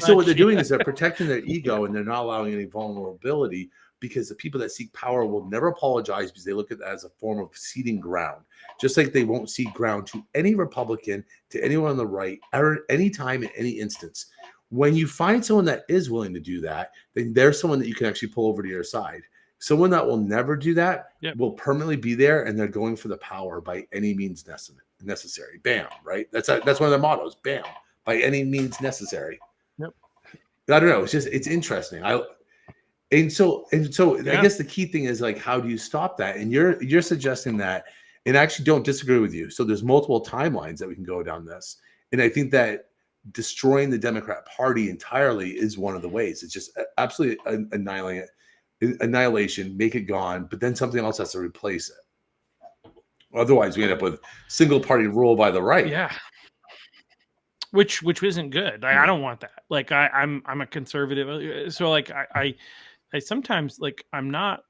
so what they're doing is they're protecting their ego, and they're not allowing any vulnerability, because the people that seek power will never apologize, because they look at that as a form of ceding ground, just like they won't cede ground to any Republican, to anyone on the right, or any time in any instance. When you find someone that is willing to do that, then there's someone that you can actually pull over to your side. Someone that will never do that will permanently be there, and they're going for the power by any means necessary. Bam, right? That's one of their mottos. Bam, by any means necessary. Yep. I don't know. It's interesting. I guess the key thing is like, how do you stop that? And you're suggesting that, and I actually don't disagree with you. So there's multiple timelines that we can go down this, and I think that destroying the Democrat Party entirely is one of the ways. It's just absolutely annihilation, make it gone, but then something else has to replace it. Otherwise, we end up with single party rule by the right. Yeah. Which isn't good. I don't want that. Like I'm a conservative. So like I sometimes, like, I'm not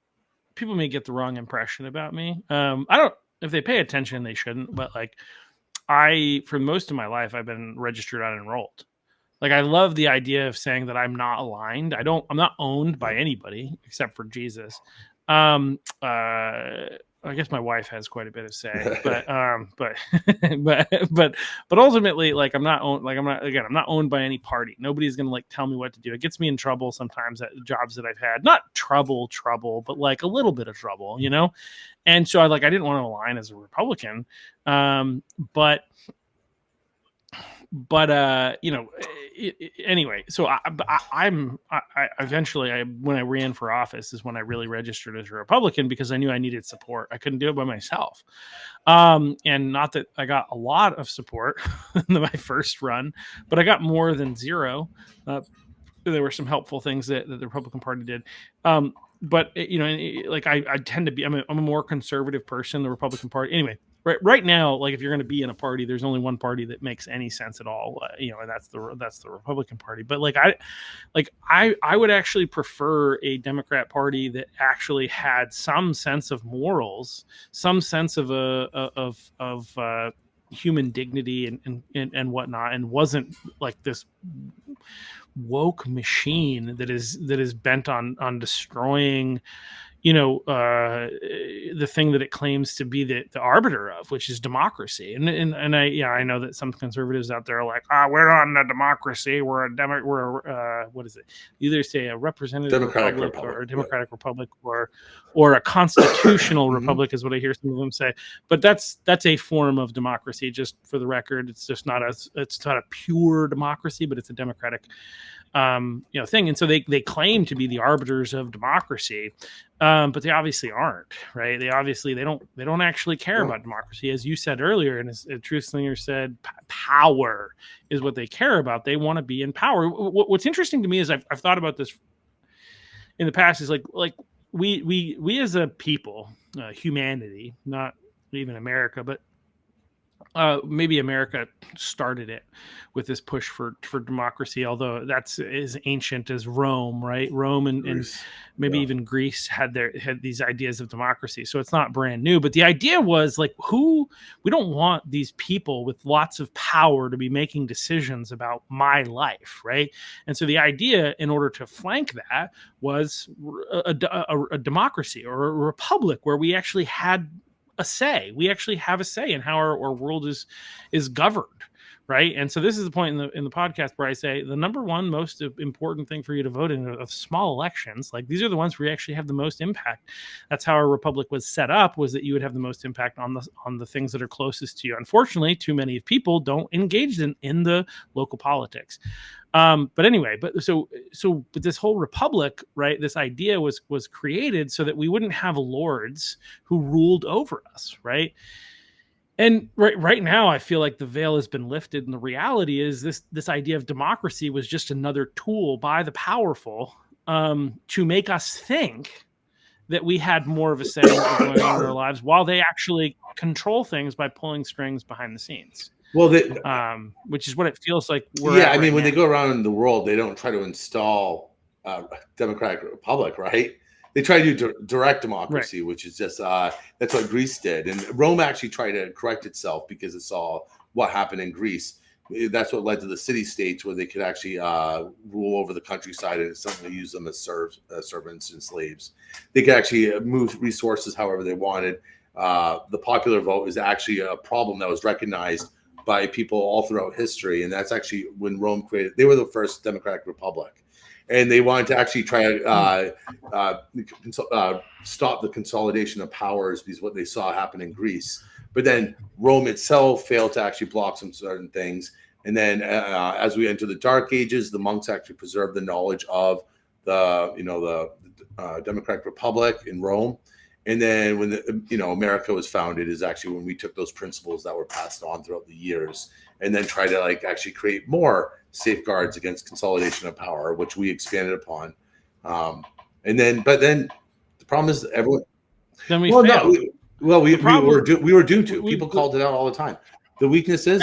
people may get the wrong impression about me. I don't, if they pay attention, they shouldn't, but like for most of my life, I've been registered unenrolled. Like, I love the idea of saying that I'm not aligned. I'm not owned by anybody except for Jesus. I guess my wife has quite a bit of say, but ultimately, like, I'm not owned by any party. Nobody's going to like tell me what to do. It gets me in trouble sometimes at jobs that I've had, not trouble, but like a little bit of trouble, you know? And so I didn't want to align as a Republican. But you know, anyway, so I eventually, when I ran for office is when I really registered as a Republican, because I knew I needed support. I couldn't do it by myself. And not that I got a lot of support in my first run, but I got more than zero. There were some helpful things that the Republican Party did. But you know, like I tend to be, I'm a more conservative person, the Republican Party. Anyway, right now, like if you're going to be in a party, there's only one party that makes any sense at all, you know, and that's the Republican Party. But I would actually prefer a Democrat Party that actually had some sense of morals, some sense of human dignity and whatnot, and wasn't like this woke machine that is bent on destroying, you know, the thing that it claims to be the arbiter of, which is democracy. And I know that some conservatives out there are like, we're not a democracy, we're what is it? You either say a representative republic or a democratic republic or a constitutional republic is what I hear some of them say. But that's a form of democracy, just for the record. It's just not a pure democracy, but it's a democratic you know, thing. And so they claim to be the arbiters of democracy, but they obviously aren't, right? They don't actually care about democracy, as you said earlier, and as Truth Slinger said, power is what they care about. They want to be in power. What's interesting to me is I've thought about this in the past, is like we as a people, humanity, not even America, but maybe America started it with this push for democracy, although that's as ancient as Rome, right? Rome and maybe even Greece had these ideas of democracy. So it's not brand new, but the idea was like, we don't want these people with lots of power to be making decisions about my life, right? And so the idea, in order to flank that, was a democracy or a republic where we actually had a say. We actually have a say in how our world is governed, right? And so this is the point in the podcast where I say the number one most important thing for you to vote in of small elections, like these are the ones where you actually have the most impact. That's how our republic was set up, was that you would have the most impact on the things that are closest to you. Unfortunately, too many people don't engage in the local politics. But anyway, but this whole republic, right? This idea was created so that we wouldn't have lords who ruled over us, right? And right now, I feel like the veil has been lifted, and the reality is this idea of democracy was just another tool by the powerful to make us think that we had more of a say in what was going on in our lives, while they actually control things by pulling strings behind the scenes. Well, which is what it feels like. I mean, when they go around in the world, they don't try to install democratic republic, right? They try to do direct democracy, which is just that's what Greece did, and Rome actually tried to correct itself because it saw what happened in Greece. That's what led to the city-states, where they could actually rule over the countryside and suddenly use them as servants and slaves. They could actually move resources however they wanted. The popular vote is actually a problem that was recognized by people all throughout history, and that's actually when Rome created. They were the first democratic republic, and they wanted to actually try to stop the consolidation of powers, because what they saw happen in Greece. But then Rome itself failed to actually block some certain things, and then as we enter the Dark Ages, the monks actually preserved the knowledge of the democratic republic in Rome. And then when America was founded is actually when we took those principles that were passed on throughout the years and then try to actually create more safeguards against consolidation of power, which we expanded upon. But then the problem is everyone. Then we failed. We were doomed to. People called it out all the time. The weakness is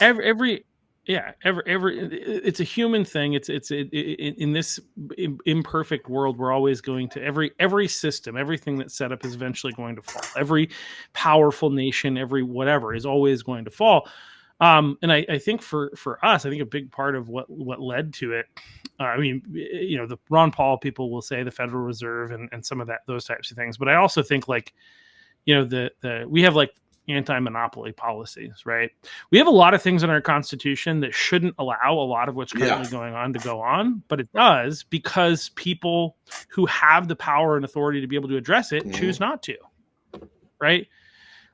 every Yeah, it's a human thing. It's in this imperfect world, we're always going to every system, everything that's set up is eventually going to fall. Every powerful nation, every whatever is always going to fall. And I think for us, I think a big part of what led to it, I mean, the Ron Paul people will say the Federal Reserve and some of those types of things, but I also think like, we have like anti-monopoly policies, right? We have a lot of things in our Constitution that shouldn't allow a lot of what's currently going on to go on, but it does because people who have the power and authority to be able to address it choose not to, right?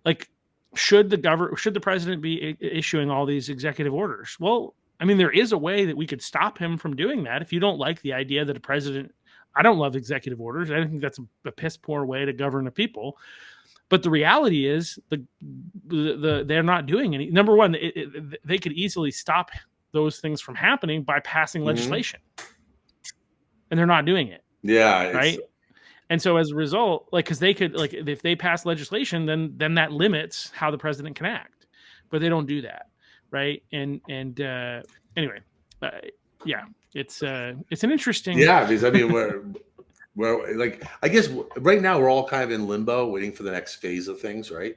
Like, should the president be issuing all these executive orders? Well, I mean, there is a way that we could stop him from doing that. If you don't like the idea that a president, I don't love executive orders. I think that's a piss poor way to govern a people. But the reality is, they're not doing any. Number one, they could easily stop those things from happening by passing legislation, and they're not doing it. Yeah, right. And so as a result, like, because they could, like, if they pass legislation, then that limits how the president can act, but they don't do that, right? And anyway, yeah, it's an interesting. Yeah, because I mean, we're like, I guess right now we're all kind of in limbo, waiting for the next phase of things, right?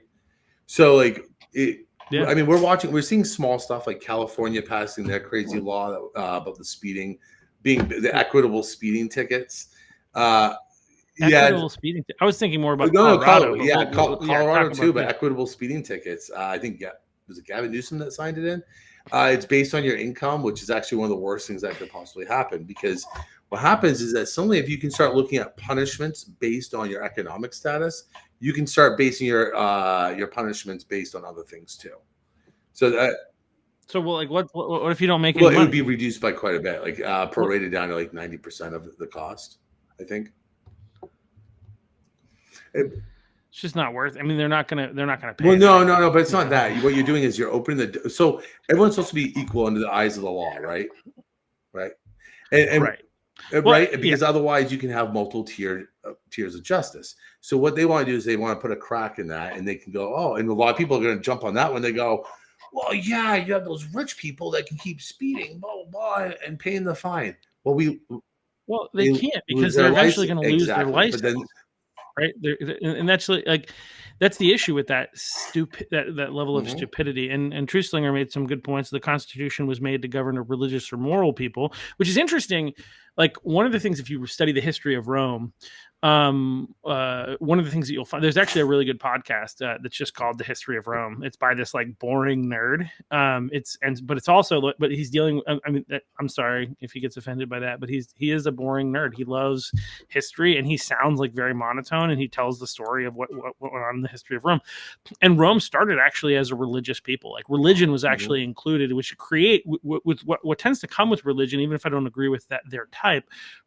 So like, I mean, we're seeing small stuff like California passing their crazy law about the speeding, being the equitable speeding tickets. Equitable speeding. I was thinking more about Colorado. Colorado too, but equitable speeding tickets. I think was it Gavin Newsom that signed it in? It's based on your income, which is actually one of the worst things that could possibly happen, because what happens is that suddenly, if you can start looking at punishments based on your economic status, you can start basing your punishments based on other things too. So well, like, what if you don't make any money? It would be reduced by quite a bit, like prorated down to like 90% of the cost, I think. It's just not worth. I mean, they're not gonna pay. Well, no, but it's not that. What you're doing is you're opening so everyone's supposed to be equal under the eyes of the law, right? Right. And right. Right, because otherwise you can have multiple tiers of justice. So what they want to do is they want to put a crack in that, and they can go, and a lot of people are going to jump on that when they go, well, yeah, you have those rich people that can keep speeding, blah blah blah, and paying the fine. Well, they can't, because they're eventually going to lose their license, right? And that's like that's the issue with that that level of stupidity. And Truslinger made some good points. The Constitution was made to govern a religious or moral people, which is interesting. Like, one of the things, if you study the history of Rome, one of the things that you'll find, there's actually a really good podcast that's just called The History of Rome. It's by this like boring nerd. But it's also, but he's dealing. I mean, I'm sorry if he gets offended by that, but he is a boring nerd. He loves history, and he sounds like very monotone, and he tells the story of what went on in the history of Rome. And Rome started actually as a religious people. Like, religion was actually included, which create with what tends to come with religion, even if I don't agree with their type,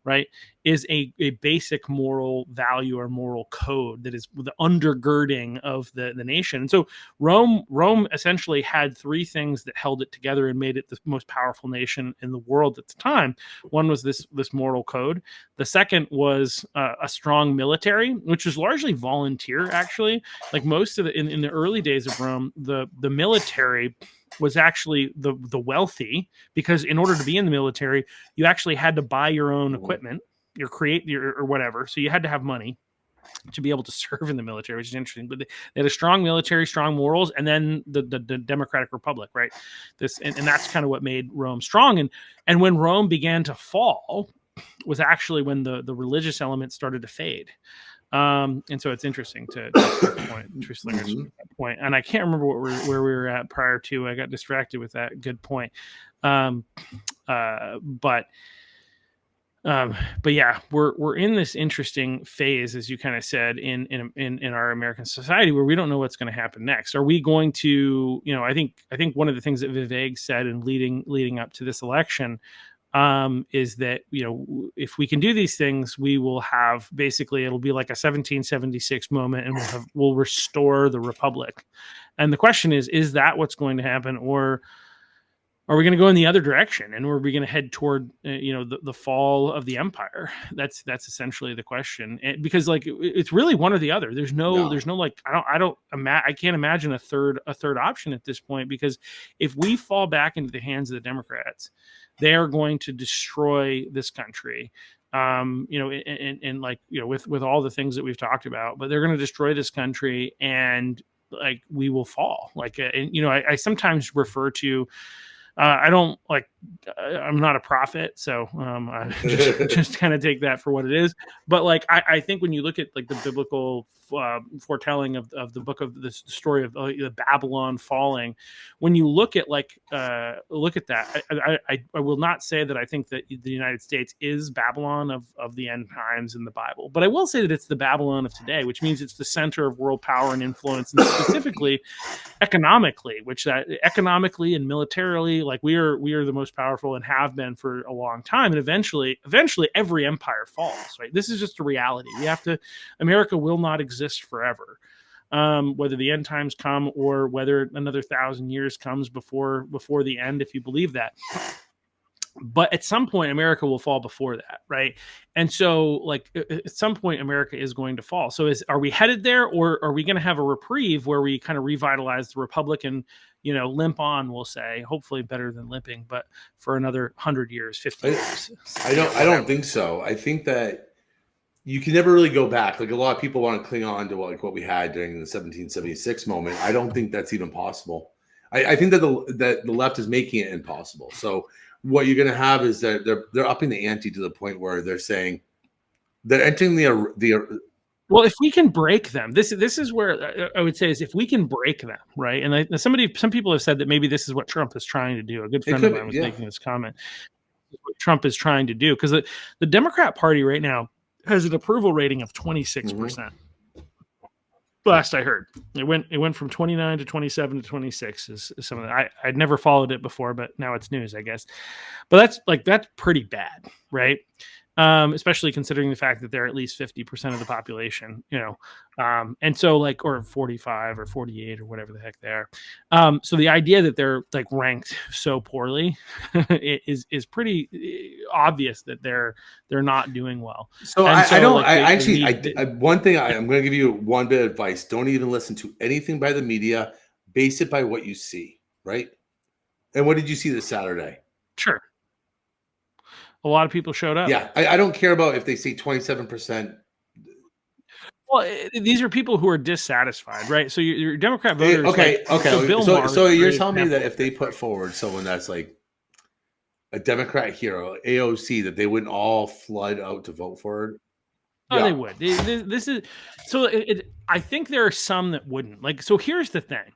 right, is a basic moral value or moral code that is the undergirding of the nation. And so Rome essentially had three things that held it together and made it the most powerful nation in the world at the time. One was this moral code. The second was a strong military, which was largely volunteer, actually. Like, most of in the early days of Rome, the military was actually the wealthy, because in order to be in the military, you actually had to buy your own equipment, or whatever. So you had to have money to be able to serve in the military, which is interesting. But they had a strong military, strong morals, and then the Democratic Republic, right? And that's kind of what made Rome strong. And when Rome began to fall was actually when the religious element started to fade. And so it's interesting to Truslinger's point. And I can't remember where we were at prior to. I got distracted with that. Good point. But yeah, we're in this interesting phase, as you kind of said, in our American society, where we don't know what's going to happen next. Are we going to, I think one of the things that Vivek said in leading up to this election is that, if we can do these things, we will have, basically, it'll be like a 1776 moment, and we'll restore the republic. And the question is that what's going to happen, or are we going to go in the other direction, and are we going to head toward the fall of the empire? That's essentially the question, because like it's really one or the other. There's no like I can't imagine a third option at this point, because if we fall back into the hands of the Democrats, they are going to destroy this country. And like, with all the things that we've talked about, but they're going to destroy this country, and like we will fall. Like, I sometimes refer to, I don't like, I'm not a prophet, so I just kind of take that for what it is. But like, I think when you look at like the biblical foretelling of the book of the story of the Babylon falling, when you look at that, I will not say that I think that the United States is Babylon of the end times in the Bible, but I will say that it's the Babylon of today, which means it's the center of world power and influence, and specifically economically, economically and militarily, like we are the most powerful and have been for a long time. And eventually every empire falls, right? This is just a reality. America will not exist forever. Whether the end times come or whether another 1,000 years comes before the end, if you believe that. But at some point, America will fall before that, right? And so, like, at some point, America is going to fall. So, are we headed there, or are we going to have a reprieve where we kind of revitalize the republic and, limp on? We'll say, hopefully, better than limping, but for another 100 years, 50 years. I don't think so. I think that you can never really go back. Like, a lot of people want to cling on to what we had during the 1776 moment. I don't think that's even possible. I think that the left is making it impossible. So what you're going to have is that they're upping the ante to the point where they're saying they're entering the well, if we can break them, this is where I would say is if we can break them, right? And some people have said that maybe this is what Trump is trying to do. A good friend of mine was making this comment. What Trump is trying to do, because the Democrat Party right now has an approval rating of 26%. Mm-hmm. Last I heard, it went from 29 to 27 to 26 is some of that. I'd never followed it before, but now it's news, I guess. But that's pretty bad, right? Especially considering the fact that they're at least 50% of the population, and so like, or 45 or 48 or whatever the heck they are. So the idea that they're like ranked so poorly is pretty obvious that they're not doing well. So one thing I'm going to give you one bit of advice: don't even listen to anything by the media. Base it by what you see, right? And what did you see this Saturday? Sure. A lot of people showed up. Yeah, I don't care about if they say 27%. Well, these are people who are dissatisfied, right? So your Democrat voters. Okay. So you're telling me that if they put forward someone that's like a Democrat hero, AOC, that they wouldn't all flood out to vote for her? Oh, yeah. They would. This is so. I think there are some that wouldn't. Like, so here's the thing.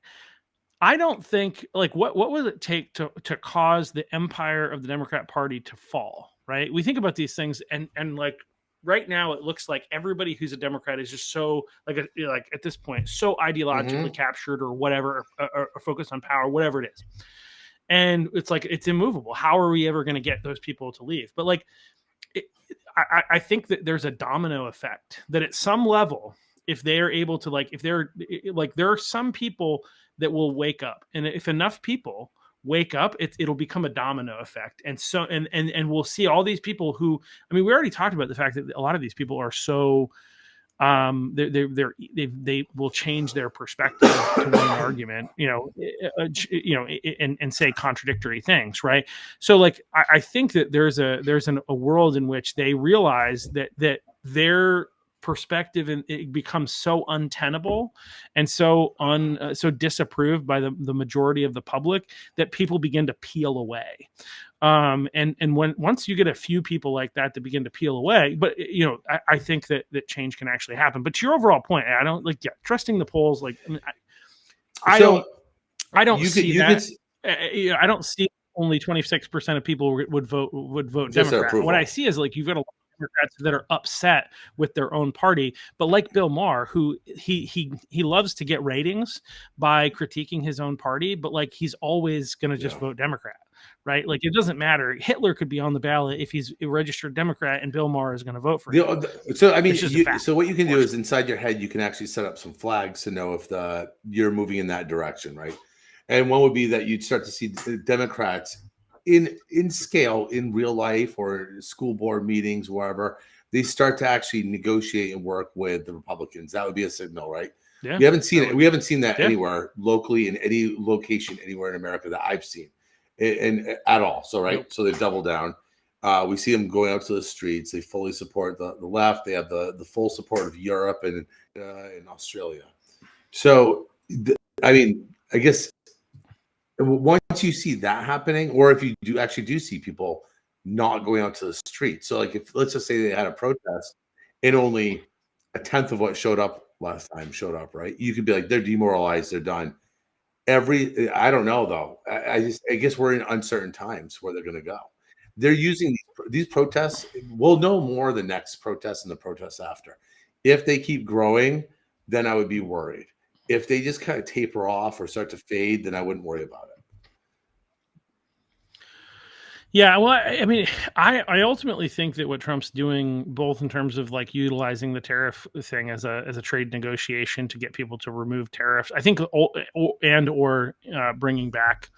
I don't think, like, what would it take to cause the empire of the Democrat Party to fall, right? We think about these things, and like right now, it looks like everybody who's a Democrat is just so like at this point so ideologically captured or whatever, or focused on power, whatever it is, and it's like it's immovable. How are we ever going to get those people to leave? But like, I think that there's a domino effect that at some level, if they are able to, like, if they're like, there are some people that will wake up, and if enough people wake up, it'll become a domino effect. And so, and we'll see all these people who, I mean, we already talked about the fact that a lot of these people are so, they will change their perspective to win an argument, and say contradictory things, right? So, like, I think that there's a world in which they realize that their perspective and it becomes so untenable and so disapproved by the majority of the public that people begin to peel away. And once you get a few people like that begin to peel away, but I think that change can actually happen. But to your overall point, I don't trusting the polls. Like, I don't see that. I don't see only 26% of people would vote Democrat. What I see is, like, you've got a lot of Democrats that are upset with their own party, but like Bill Maher, who he loves to get ratings by critiquing his own party, but like he's always going to just vote Democrat, right? Like, it doesn't matter. Hitler could be on the ballot if he's a registered Democrat, and Bill Maher is going to vote for him. So I mean, so what you can do is inside your head, you can actually set up some flags to know if you're moving in that direction, right? And one would be that you'd start to see the Democrats in scale, in real life or school board meetings, wherever, they start to actually negotiate and work with the Republicans. That would be a signal, right? Yeah, we haven't seen it. We haven't seen that yeah. anywhere locally in any location anywhere in America that I've seen, and at all. So right, so they double down. We see them going out to the streets. They fully support the left. They have the full support of Europe and in Australia. So I mean, I guess once you see that happening, or if you do actually do see people not going out to the street. So like if let's just say they had a protest and only a tenth of what showed up last time showed up, right? You could be like, they're demoralized, they're done. I don't know though. I guess we're in uncertain times where they're going to go. They're using these protests. We'll know more the next protest and the protests after. If they keep growing, then I would be worried. If they just kind of taper off or start to fade, then I wouldn't worry about it. Yeah, well, I mean, I ultimately think that what Trump's doing, both in terms of like utilizing the tariff thing as a trade negotiation to get people to remove tariffs, I think, or bringing back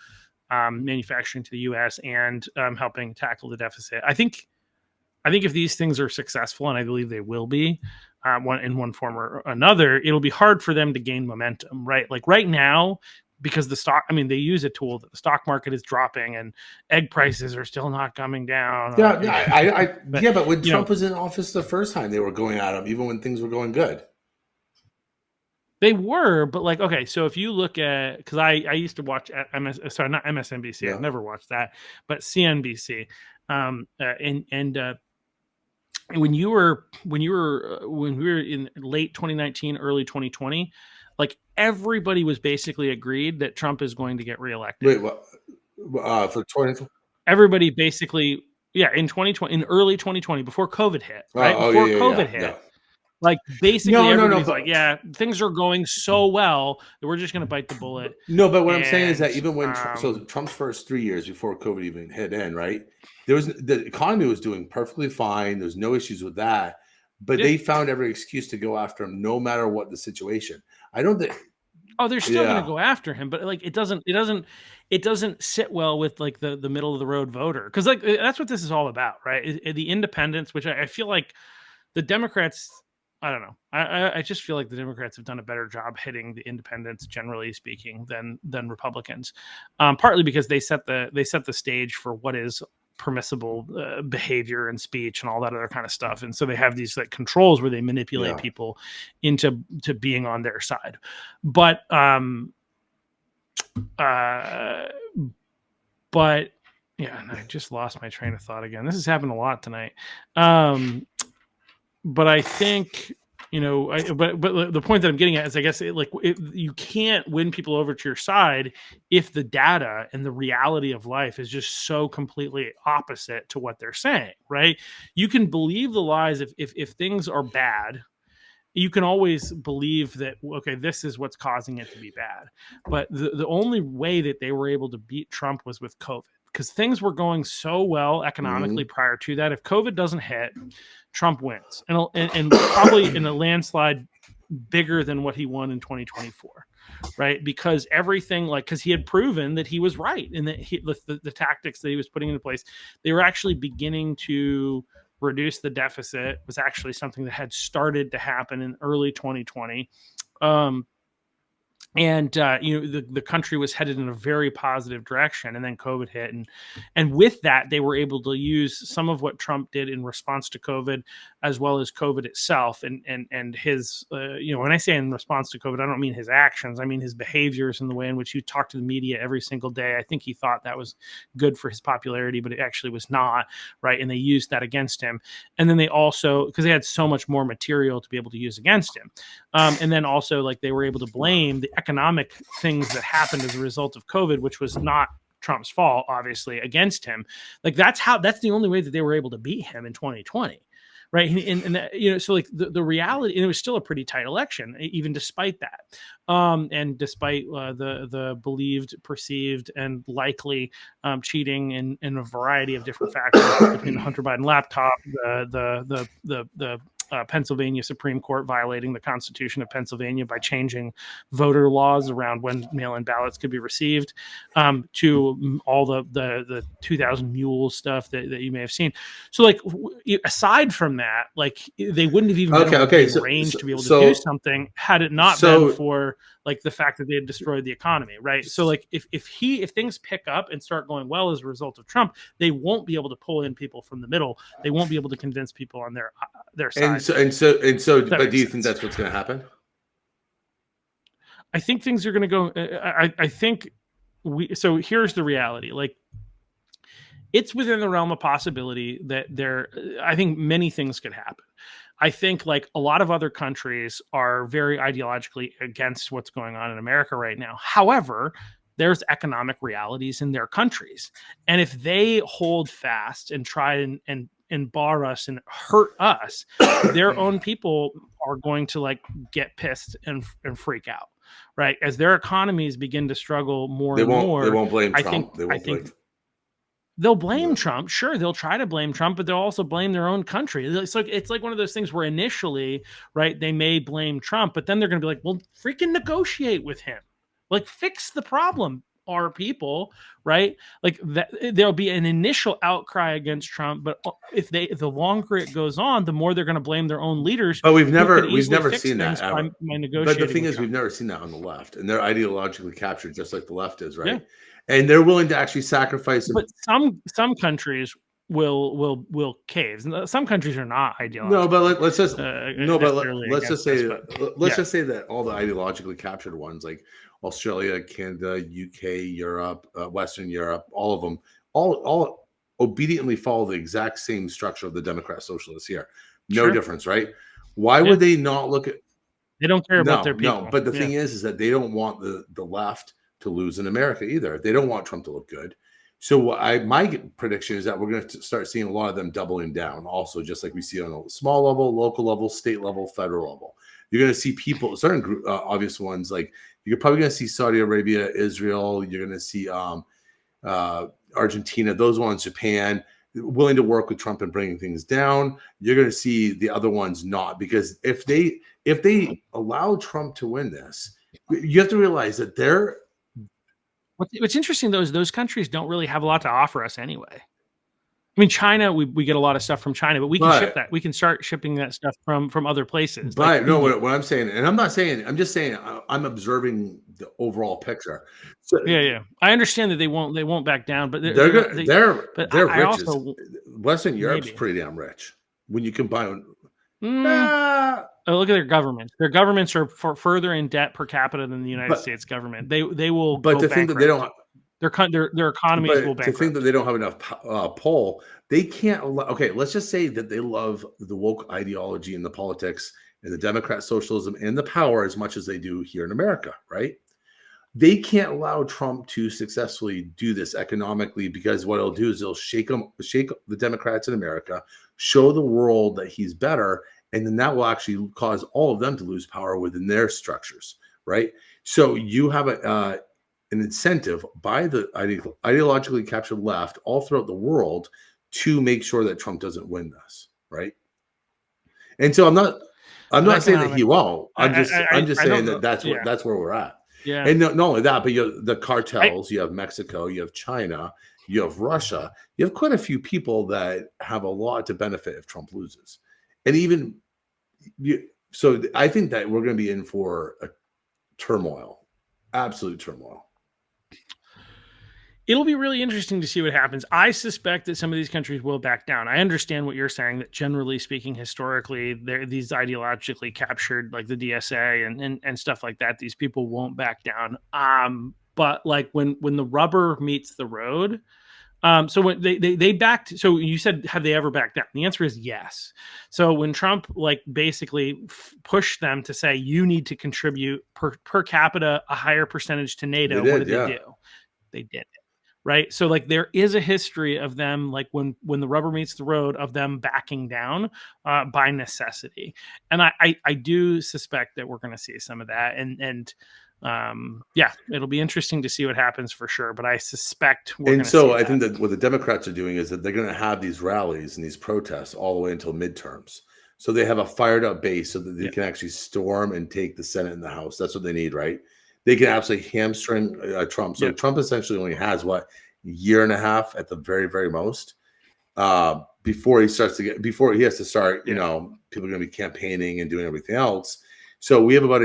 manufacturing to the U.S. and helping tackle the deficit. I think if these things are successful, and I believe they will be, in one form or another, it'll be hard for them to gain momentum, right? Like right now, because the stock, I mean, they use a tool that the stock market is dropping and egg prices are still not coming down. Yeah, but when Trump was in office the first time, they were going at him, even when things were going good. They were, but like, okay, so if you look at, because I used to watch not MSNBC, yeah. I've never watched that, but CNBC, when we were in late 2019, early 2020, like everybody was basically agreed that Trump is going to get reelected. Wait, what? For 2020? Everybody basically, yeah, in early 2020, before COVID hit, right? Before COVID hit. Like basically everybody's like, yeah, things are going so well that we're just going to bite the bullet. No, but what I'm saying is that even when Trump's first 3 years before COVID even hit in, right? The economy was doing perfectly fine. There's no issues with that, but they found every excuse to go after him, no matter what the situation. I don't think. Oh, they're still going to go after him, but like it doesn't sit well with like the middle of the road voter, because like that's what this is all about, right? The independents, which I feel like the Democrats. I don't know. I just feel like the Democrats have done a better job hitting the independents, generally speaking, than Republicans. Partly because they set the stage for what is permissible behavior and speech and all that other kind of stuff, and so they have these like controls where they manipulate people into being on their side. But yeah, and I just lost my train of thought again. This has happened a lot tonight. But I think, but the point that I'm getting at is, I guess, you can't win people over to your side if the data and the reality of life is just so completely opposite to what they're saying, right? You can believe the lies if things are bad. You can always believe that, okay, this is what's causing it to be bad. But the only way that they were able to beat Trump was with COVID, because things were going so well economically prior to that. If COVID doesn't hit, Trump wins, and probably in a landslide bigger than what he won in 2024, right? Because everything, because he had proven that he was right, and that the tactics that he was putting into place, they were actually beginning to reduce the deficit. Was actually something that had started to happen in early 2020. And the country was headed in a very positive direction, and then COVID hit, and with that they were able to use some of what Trump did in response to COVID, as well as COVID itself, and his when I say in response to COVID, I don't mean his actions, I mean his behaviors and the way in which he talked to the media every single day. I think he thought that was good for his popularity, but it actually was not, right? And they used that against him, and then they also, because they had so much more material to be able to use against him, and then also they were able to blame the economic things that happened as a result of COVID, which was not Trump's fault, obviously, against him. That's the only way that they were able to beat him in 2020. Right. And so the reality, and it was still a pretty tight election, even despite that. And despite the believed, perceived, and likely cheating in a variety of different factors between the Hunter Biden laptop, the Pennsylvania Supreme Court violating the Constitution of Pennsylvania by changing voter laws around when mail-in ballots could be received, to all the 2,000 mules stuff that you may have seen. So, like, aside from that, like, they wouldn't have even been able to be in range to be able to do something had it not been for like the fact that they had destroyed the economy, right? So, like, if things pick up and start going well as a result of Trump, they won't be able to pull in people from the middle. They won't be able to convince people on their side. And so, but do you think that's what's going to happen? I think things are going to go. I think so here's the reality. Like, it's within the realm of possibility that I think many things could happen. I think, like, a lot of other countries are very ideologically against what's going on in America right now. However, there's economic realities in their countries. And if they hold fast and try and bar us and hurt us, their own people are going to, like, get pissed and freak out, right? As their economies begin to struggle more and more. They won't blame Trump. They'll blame Trump. Sure, they'll try to blame Trump, but they'll also blame their own country. It's like one of those things where initially, right, they may blame Trump, but then they're going to be like, well, freaking negotiate with him. Like, fix the problem, our people, right? Like, that, there'll be an initial outcry against Trump, but the longer it goes on, the more they're going to blame their own leaders. But we've never seen that ever. But the thing is, we've never seen that on the left, and they're ideologically captured just like the left is, right? Yeah. And they're willing to actually sacrifice. But some countries will cave. Some countries are not ideologically. No, but let's just just say that all the ideologically captured ones, like Australia, Canada, UK, Europe, Western Europe, all of them, all obediently follow the exact same structure of the Democrat Socialists here. No difference, right? Why would they not look at? They don't care about their people. No, but the thing is that they don't want the left to lose in America either. They don't want Trump to look good. So my prediction is that we're going to start seeing a lot of them doubling down also, just like we see on a small level, local level, state level, federal level. You're going to see people, certain obvious ones, like you're probably going to see Saudi Arabia, Israel, you're going to see Argentina, those ones, Japan, willing to work with Trump and bringing things down. You're going to see the other ones not, because if they allow Trump to win this, you have to realize that they're. What's interesting, though, is those countries don't really have a lot to offer us anyway. I mean, China, we get a lot of stuff from China, but we can ship that. We can start shipping that stuff from other places. But no, what I'm saying, and I'm just saying, I'm observing the overall picture. So, yeah. I understand that they won't back down, but they're rich. Western Europe's pretty damn rich when you combine. Look at their governments. Their governments are further in debt per capita than the United States government. They will. But to think that they don't. Their economies will bankrupt. To think that they don't have enough pull, they can't. Okay, let's just say that they love the woke ideology and the politics and the Democrat socialism and the power as much as they do here in America, right? They can't allow Trump to successfully do this economically, because what it'll do is it'll shake the Democrats in America, show the world that he's better, and then that will actually cause all of them to lose power within their structures, right? So you have an incentive by the ideologically captured left all throughout the world to make sure that Trump doesn't win this, right? And so I'm not saying that he won't. I'm just saying that that's where we're at. Yeah. And not only that, but you have the cartels, you have Mexico, you have China, you have Russia, you have quite a few people that have a lot to benefit if Trump loses. And so I think that we're going to be in for a turmoil, absolute turmoil. It'll be really interesting to see what happens. I suspect that some of these countries will back down. I understand what you're saying, that generally speaking, historically, these ideologically captured, like the DSA and stuff like that, these people won't back down. But like when the rubber meets the road, so when they backed, so you said, have they ever backed down? The answer is yes. So when Trump basically pushed them to say, you need to contribute per capita a higher percentage to NATO, what did they do? They did it. Right. So there is a history of them, when the rubber meets the road, of them backing down by necessity. And I do suspect that we're going to see some of that. And it'll be interesting to see what happens for sure. But I suspect we're going to see that. I think that what the Democrats are doing is that they're going to have these rallies and these protests all the way until midterms. So they have a fired up base so that they can actually storm and take the Senate and the House. That's what they need, right? They can absolutely hamstring Trump. So Trump essentially only has what, a year and a half at the very, very most, before he has to start, people are going to be campaigning and doing everything else. So we have about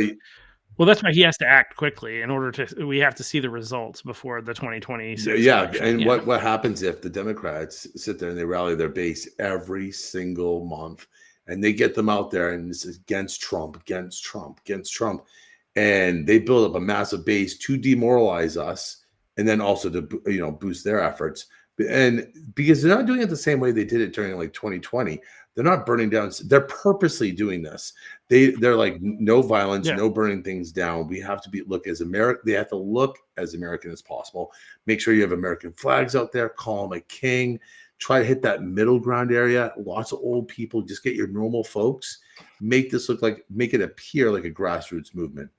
well, that's why he has to act quickly in order to. We have to see the results before the 2026 election. And what happens if the Democrats sit there and they rally their base every single month and they get them out there and this is against Trump, against Trump, against Trump, and they build up a massive base to demoralize us and then also to boost their efforts. And because they're not doing it the same way they did it during like 2020. They're not burning down. They're purposely doing this. They're like, no violence, no burning things down. We have to look as American. They have to look as American as possible. Make sure you have American flags out there. Call them a king. Try to hit that middle ground area. Lots of old people. Just get your normal folks. Make it appear like a grassroots movement.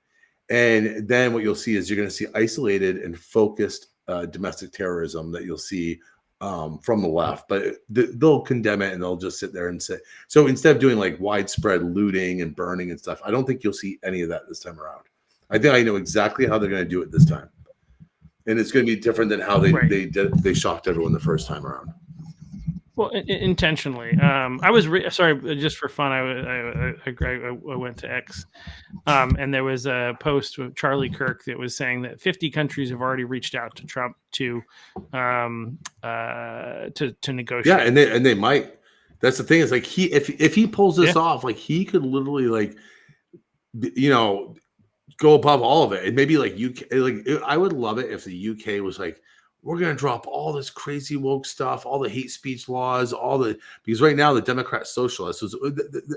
And then what you'll see is you're going to see isolated and focused domestic terrorism that you'll see from the left, but they'll condemn it and they'll just sit there and say, so instead of doing like widespread looting and burning and stuff, I don't think you'll see any of that this time around. I think I know exactly how they're going to do it this time. And it's going to be different than how they shocked everyone the first time around. Well, intentionally. I was sorry, just for fun. I went to X, and there was a post with Charlie Kirk that was saying that 50 countries have already reached out to Trump to negotiate. Yeah, and they might. That's the thing is like if he pulls this off, like he could literally go above all of it. And maybe like UK, I would love it if the UK was like, we're going to drop all this crazy woke stuff, all the hate speech laws, because right now the Democrat Socialists,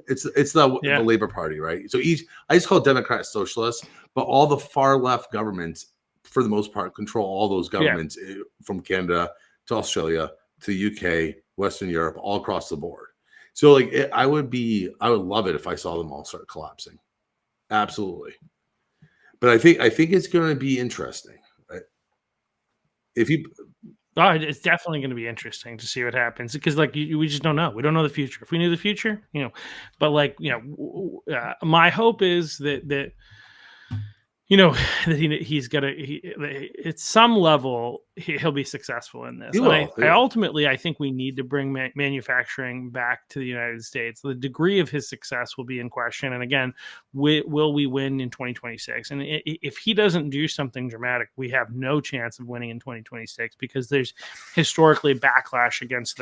it's the Labor Party, right? So I just call Democrat Socialists, but all the far left governments, for the most part, control all those governments from Canada to Australia to the UK, Western Europe, all across the board. So like I would love it if I saw them all start collapsing. Absolutely. But I think it's going to be interesting. It's definitely going to be interesting to see what happens because we just don't know. We don't know the future. If we knew the future, but my hope is that he's gonna at some level he'll be successful in this. I think we need to bring manufacturing back to the United States. The degree of his success will be in question. And again, will we win in 2026? And if he doesn't do something dramatic, we have no chance of winning in 2026 because there's historically backlash against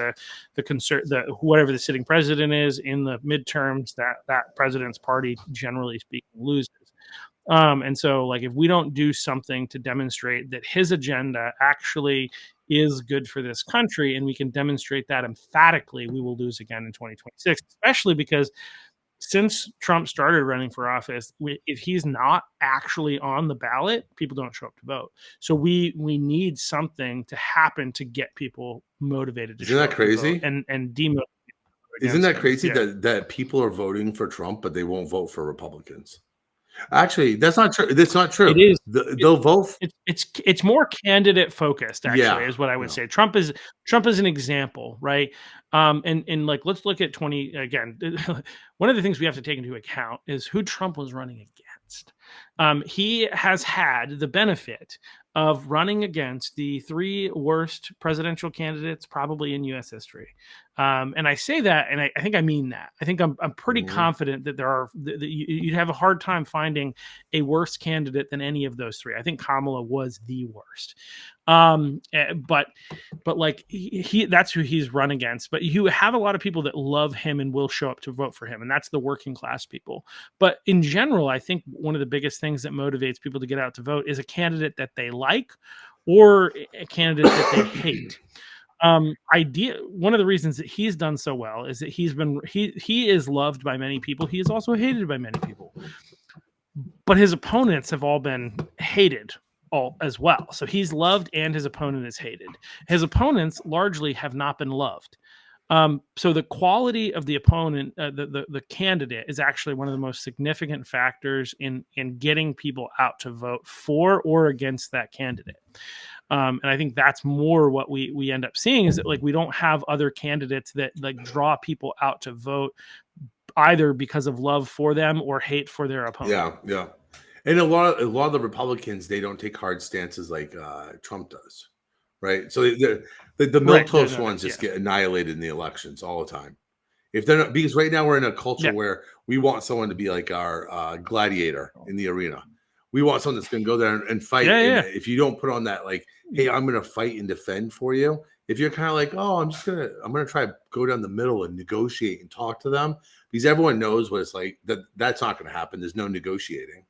whatever the sitting president is in the midterms. That president's party, generally speaking, loses. And so if we don't do something to demonstrate that his agenda actually is good for this country, and we can demonstrate that emphatically, we will lose again in 2026, especially because since Trump started running for office, if he's not actually on the ballot, people don't show up to vote. So we need something to happen to get people motivated to Isn't that crazy? And demotivate. Isn't that crazy that people are voting for Trump, but they won't vote for Republicans? Actually, that's not true. That's not true. It is. They'll vote. It's more candidate focused. Actually, is what I would say. Trump is an example, right? And let's look at 20 again. One of the things we have to take into account is who Trump was running against. He has had the benefit of running against the 3 worst presidential candidates probably in U.S. history. And I say that, and I think I mean that. I think I'm pretty confident that you'd have a hard time finding a worse candidate than any of those 3. I think Kamala was the worst. But that's who he's run against. But you have a lot of people that love him and will show up to vote for him, and that's the working class people. But in general, I think one of the biggest things that motivates people to get out to vote is a candidate that they like or a candidate that they hate. One of the reasons that he's done so well is that he is loved by many people. He is also hated by many people, but his opponents have all been hated all as well. So he's loved and his opponent is hated. His opponents largely have not been loved. So the quality of the opponent, the candidate, is actually one of the most significant factors in getting people out to vote for or against that candidate. And I think that's more what we end up seeing is that we don't have other candidates that draw people out to vote either because of love for them or hate for their opponent. Yeah. And a lot of the Republicans, they don't take hard stances like Trump does, right? So the Right. milquetoast ones just get annihilated in the elections all the time. If they're not, because right now we're in a culture where we want someone to be like our gladiator in the arena. We want someone that's going to go there and fight. And if you don't put on that, like, hey, I'm going to fight and defend for you. If you're kind of like, oh, I'm going to try to go down the middle and negotiate and talk to them, because everyone knows what it's like. That's not going to happen. There's no negotiating.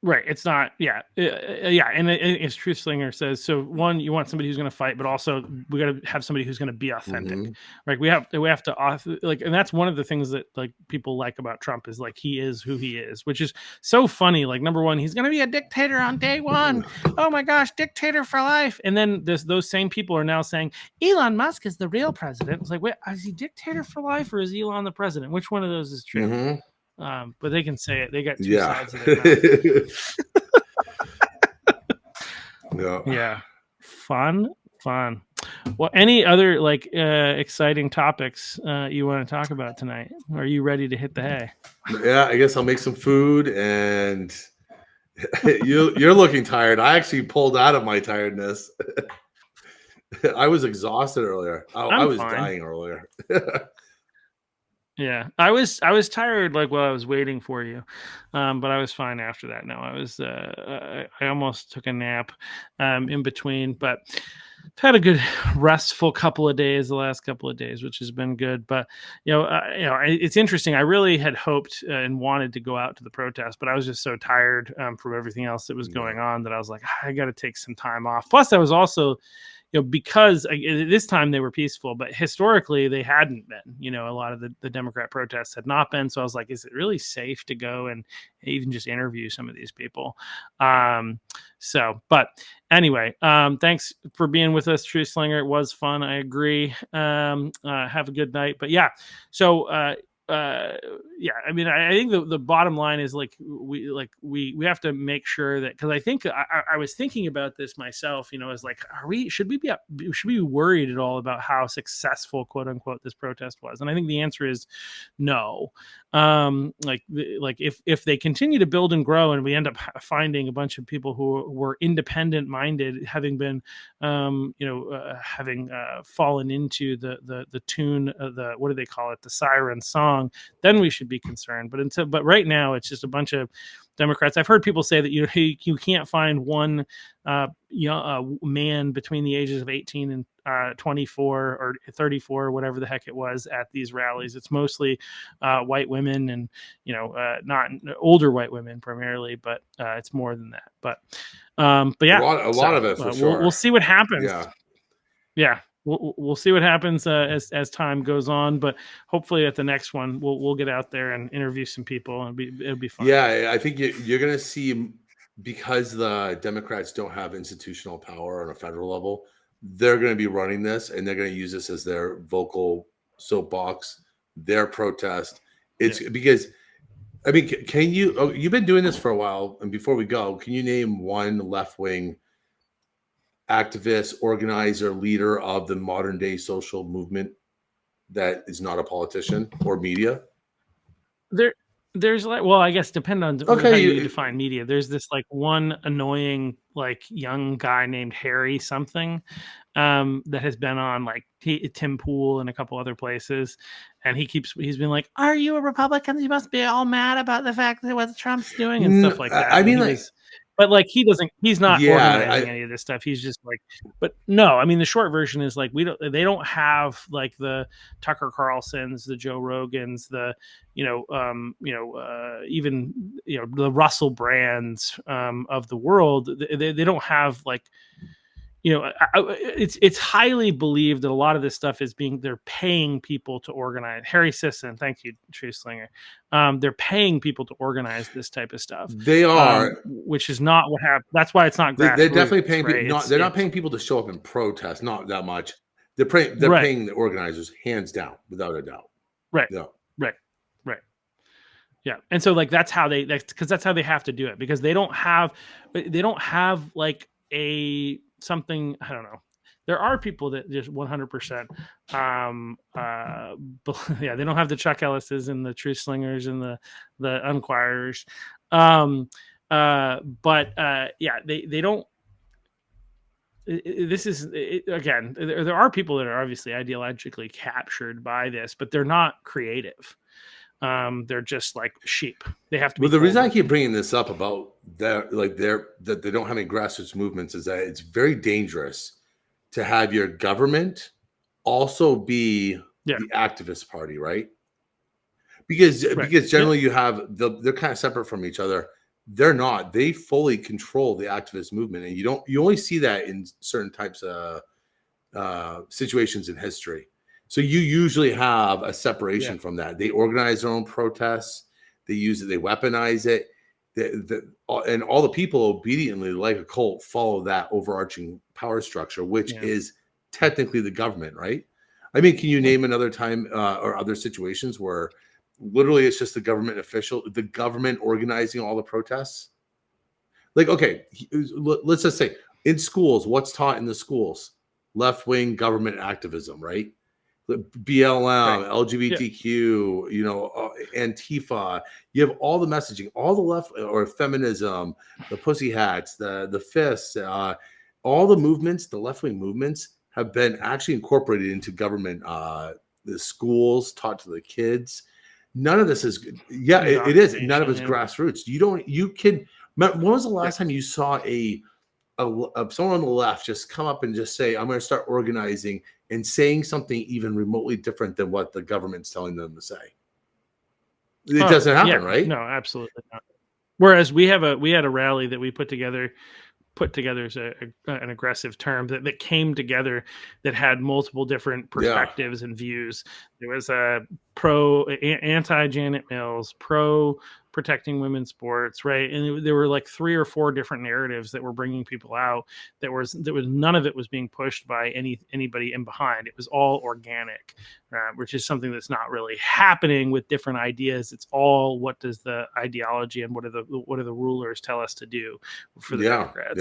Right. It's not. Yeah. And it's Truth Slinger says, so one, you want somebody who's going to fight, but also we got to have somebody who's going to be authentic. Right. We have to like, and that's one of the things that like people like about Trump is like, he is who he is, which is so funny. Like, number one, he's going to be a dictator on day one. Oh my gosh, dictator for life. And then those same people are now saying Elon Musk is the real president. It's like, wait, is he dictator for life or is Elon the president? Which one of those is true? But they can say it. They got two sides of their mouth. Yeah. Fun. Well, any other like exciting topics you want to talk about tonight? Are you ready to hit the hay? Yeah, I guess I'll make some food. And you're looking tired. I actually pulled out of my tiredness. I was exhausted earlier. I was dying earlier. Yeah, I was tired like while I was waiting for you, but I was fine after that. No, I almost took a nap in between, but I've had a good restful couple of days the last couple of days, which has been good. But it's interesting. I really had hoped and wanted to go out to the protest, but I was just so tired from everything else that was going on that I was like, I got to take some time off. Plus, I was also because this time they were peaceful, but historically they hadn't been. A lot of the Democrat protests had not been. So I was like, is it really safe to go and even just interview some of these people? But anyway, thanks for being with us, Truth Slinger. It was fun. I agree. Have a good night. But yeah, so I mean, I think the bottom line is we have to make sure that, because I think I was thinking about this myself, is like, should we be worried at all about how successful, quote unquote, this protest was? And I think the answer is no. If they continue to build and grow and we end up finding a bunch of people who were independent minded, having been having fallen into the tune of what do they call it, the siren song, then we should be concerned. But right now it's just a bunch of Democrats. I've heard people say that you can't find one man between the ages of 18 and 24 or 34 or whatever the heck it was at these rallies. It's mostly white women and not older white women primarily, but it's more than that. But yeah, a lot of it for sure. We'll see what happens. Yeah. We'll see what happens as time goes on, but hopefully at the next one we'll get out there and interview some people and it'll be fun. Yeah, I think you're going to see, because the Democrats don't have institutional power on a federal level, they're going to be running this and they're going to use this as their vocal soapbox, their protest. It's because, I mean, you've been doing this for a while, and before we go, can you name one left-wing activist, organizer, leader of the modern day social movement that is not a politician or media? There's I guess depending on how you define media. There's this like one annoying like young guy named Harry something that has been on like Tim Pool and a couple other places, and he's been like, "Are you a Republican? You must be all mad about the fact that what Trump's doing and stuff like that." I mean, but like he's not organizing any of this stuff. He's just like, but no, I mean, the short version is like, they don't have like the Tucker Carlsons, the Joe Rogans, the, even, the Russell Brands of the world. They don't have like, it's highly believed that a lot of this stuff is they're paying people to organize. Harry Sisson, thank you, Truth Slinger. They're paying people to organize this type of stuff. They are, which is not what happened. That's why it's not grassroots. They're definitely paying people. They're not paying people to show up and protest. Not that much. They're paying the organizers, hands down, without a doubt. Right. Yeah. Right. Yeah, and so like that's how they have to do it, because they don't have like something, I don't know. There are people that just 100%. Yeah, they don't have the Chuck Ellises and the Truth Slingers and the Unquirers. Yeah, they don't. This is again. There are people that are obviously ideologically captured by this, but they're not creative. They're just like sheep. They have to be. Well, the reason I keep bringing this up about that they don't have any grassroots movements is that it's very dangerous to have your government also be the activist party, right? Because generally you have they're kind of separate from each other. They're not. They fully control the activist movement, and you only see that in certain types of situations in history. So you usually have a separation from that. They organize their own protests. They use it. They weaponize it. And all the people obediently, like a cult, follow that overarching power structure, which is technically the government, right? I mean, can you name another time or other situations where literally it's just the government official, the government organizing all the protests? Like, okay, let's just say in schools, what's taught in the schools? Left-wing government activism, right? BLM, LGBTQ, Antifa. You have all the messaging, all the left or feminism, the pussy hats, the fists, all the movements, the left-wing movements have been actually incorporated into government, the schools taught to the kids. None of this is, it is. None of it's grassroots. When was the last time you saw someone on the left just come up and just say, I'm going to start organizing and saying something even remotely different than what the government's telling them to say? It doesn't happen, right? No, absolutely not. Whereas we had a rally that we put together is an aggressive term that came together that had multiple different perspectives and views. There was a anti Janet Mills, pro protecting women's sports, right? And there were like 3 or 4 different narratives that were bringing people out. That was none of it was being pushed by anybody in behind. It was all organic, which is something that's not really happening with different ideas. It's all, what does the ideology and what are the rulers tell us to do for the Democrats?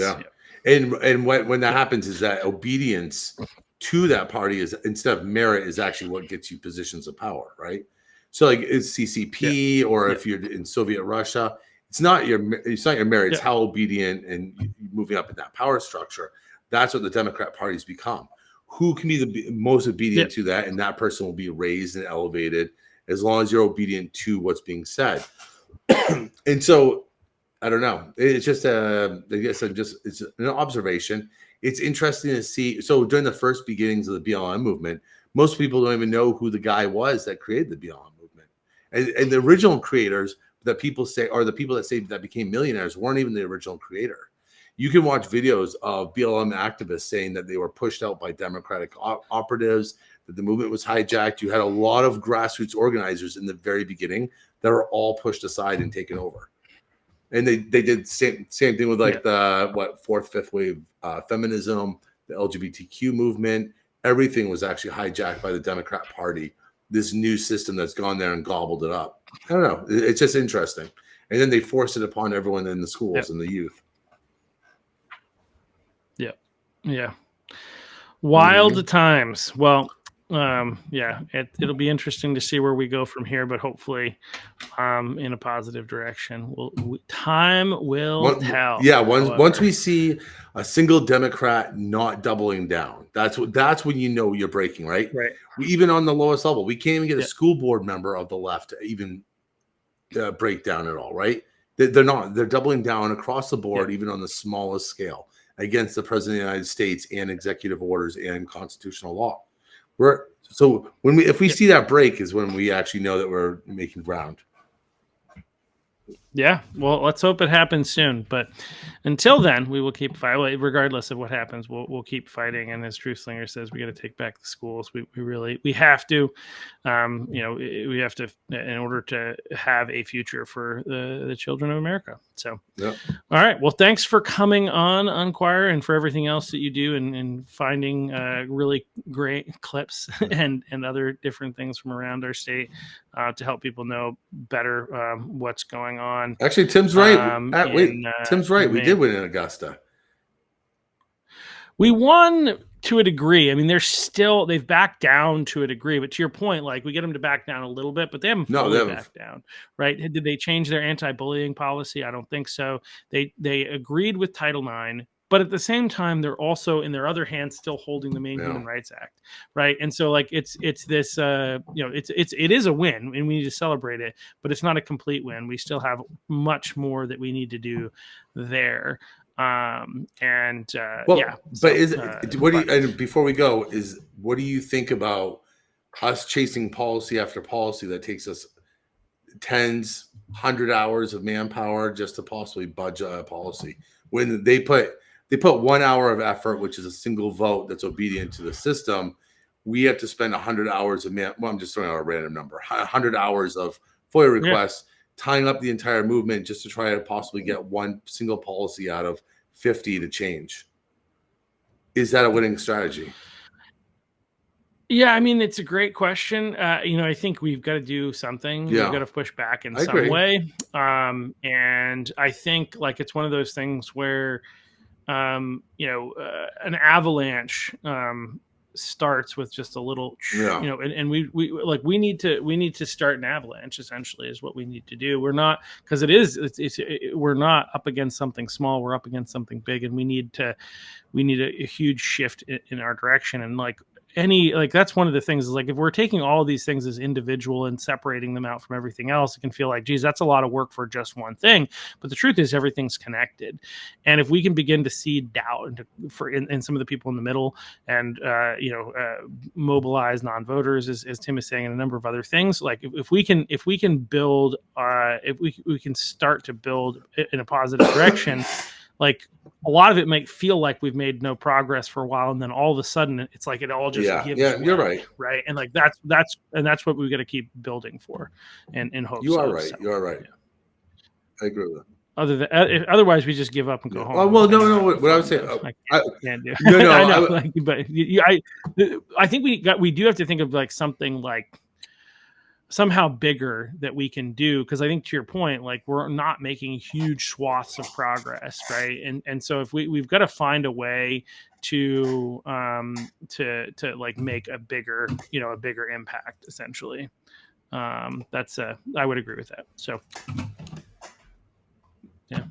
And when that happens is that obedience to that party is, instead of merit, is actually what gets you positions of power, right? So like it's CCP or if you're in Soviet Russia, it's not your merit, it's how obedient and moving up in that power structure. That's what the Democrat party's become. Who can be the most obedient to that, and that person will be raised and elevated as long as you're obedient to what's being said. And so I don't know. It's just I guess it's an observation. It's interesting to see. So during the first beginnings of the BLM movement, most people don't even know who the guy was that created the BLM movement. And the original creators that people say, or the people that say that became millionaires, weren't even the original creator. You can watch videos of BLM activists saying that they were pushed out by Democratic operatives, that the movement was hijacked. You had a lot of grassroots organizers in the very beginning that were all pushed aside and taken over. And they did same thing with like the fourth, fifth wave feminism, the LGBTQ movement. Everything was actually hijacked by the Democrat Party. This new system that's gone there and gobbled it up. I don't know. It's just interesting. And then they force it upon everyone in the schools and the youth. Yeah. Wild times. Well, it'll be interesting to see where we go from here, but hopefully in a positive direction. Time will tell. Yeah, once we see a single Democrat not doubling down, that's when you know you're breaking, right? Even on the lowest level, we can't even get a school board member of the left to even break down at all, right? They're not. They're doubling down across the board, even on the smallest scale, against the president of the United States and executive orders and constitutional law. If we see that break is when we actually know that we're making ground. Yeah, well, let's hope it happens soon. But until then, we will keep fighting. Regardless of what happens, we'll keep fighting. And as Truth Slinger says, we got to take back the schools. We have to. We have to, in order to have a future for the children of America. So, all right. Well, thanks for coming on Unquirer and for everything else that you do and finding really great clips and other different things from around our state to help people know better what's going on. Actually, Tim's right. Tim's right. We did win in Augusta. We won to a degree. I mean, they've backed down to a degree, but to your point, like we get them to back down a little bit, but they haven't fully backed down, right? Did they change their anti-bullying policy? I don't think so. They agreed with Title IX, but at the same time, they're also, in their other hand, still holding the main Human Rights Act, right? And so, like, it's this, it is a win, and we need to celebrate it, but it's not a complete win. We still have much more that we need to do there. And before we go, what do you think about us chasing policy after policy that takes us tens, 100 hours of manpower just to possibly budget a policy, when they put 1 hour of effort, which is a single vote that's obedient to the system? We have to spend 100 hours of I'm just throwing out a random number, 100 hours of FOIA requests, tying up the entire movement just to try to possibly get one single policy out of 50 to change. Is that a winning strategy? Yeah, I mean, it's a great question. I think we've got to do something. We've got to push back in some way. And I think, like, it's one of those things where, an avalanche starts with just a little, and we need to start an avalanche, essentially, is what we need to do. We're not, because we're not up against something small, we're up against something big, and we need a huge shift in our direction. And that's one of the things, is like, if we're taking all of these things as individual and separating them out from everything else, it can feel like, geez, that's a lot of work for just one thing. But the truth is, everything's connected. And if we can begin to seed doubt in some of the people in the middle, and mobilize non-voters, as Tim is saying, and a number of other things, like if we can build, if we can start to build in a positive direction, like, a lot of it might feel like we've made no progress for a while, and then all of a sudden it's like it all just gives way, you're right, and like that's what we've got to keep building for, and hope. You are right. You are right. I agree with that. Otherwise, we just give up and go home. Well, no. What I would say, I can't do. No, I know, but I think we do have to think of, like, something like somehow bigger that we can do, because I think, to your point, like, we're not making huge swaths of progress, right? And so if we've got to find a way to like make a bigger impact, essentially. I would agree with that. So yeah.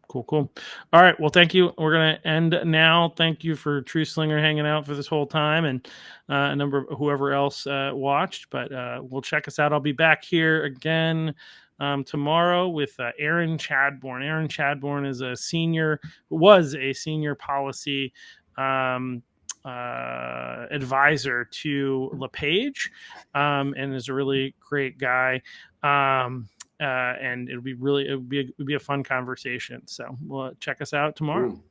Cool. All right. Well, thank you. We're going to end now. Thank you for True Slinger hanging out for this whole time, and a number of whoever else watched. But we'll check us out. I'll be back here again tomorrow with Aaron Chadbourne. Aaron Chadbourne was a senior policy advisor to LePage, and is a really great guy. And it would be a fun conversation. So we'll check us out tomorrow. Ooh.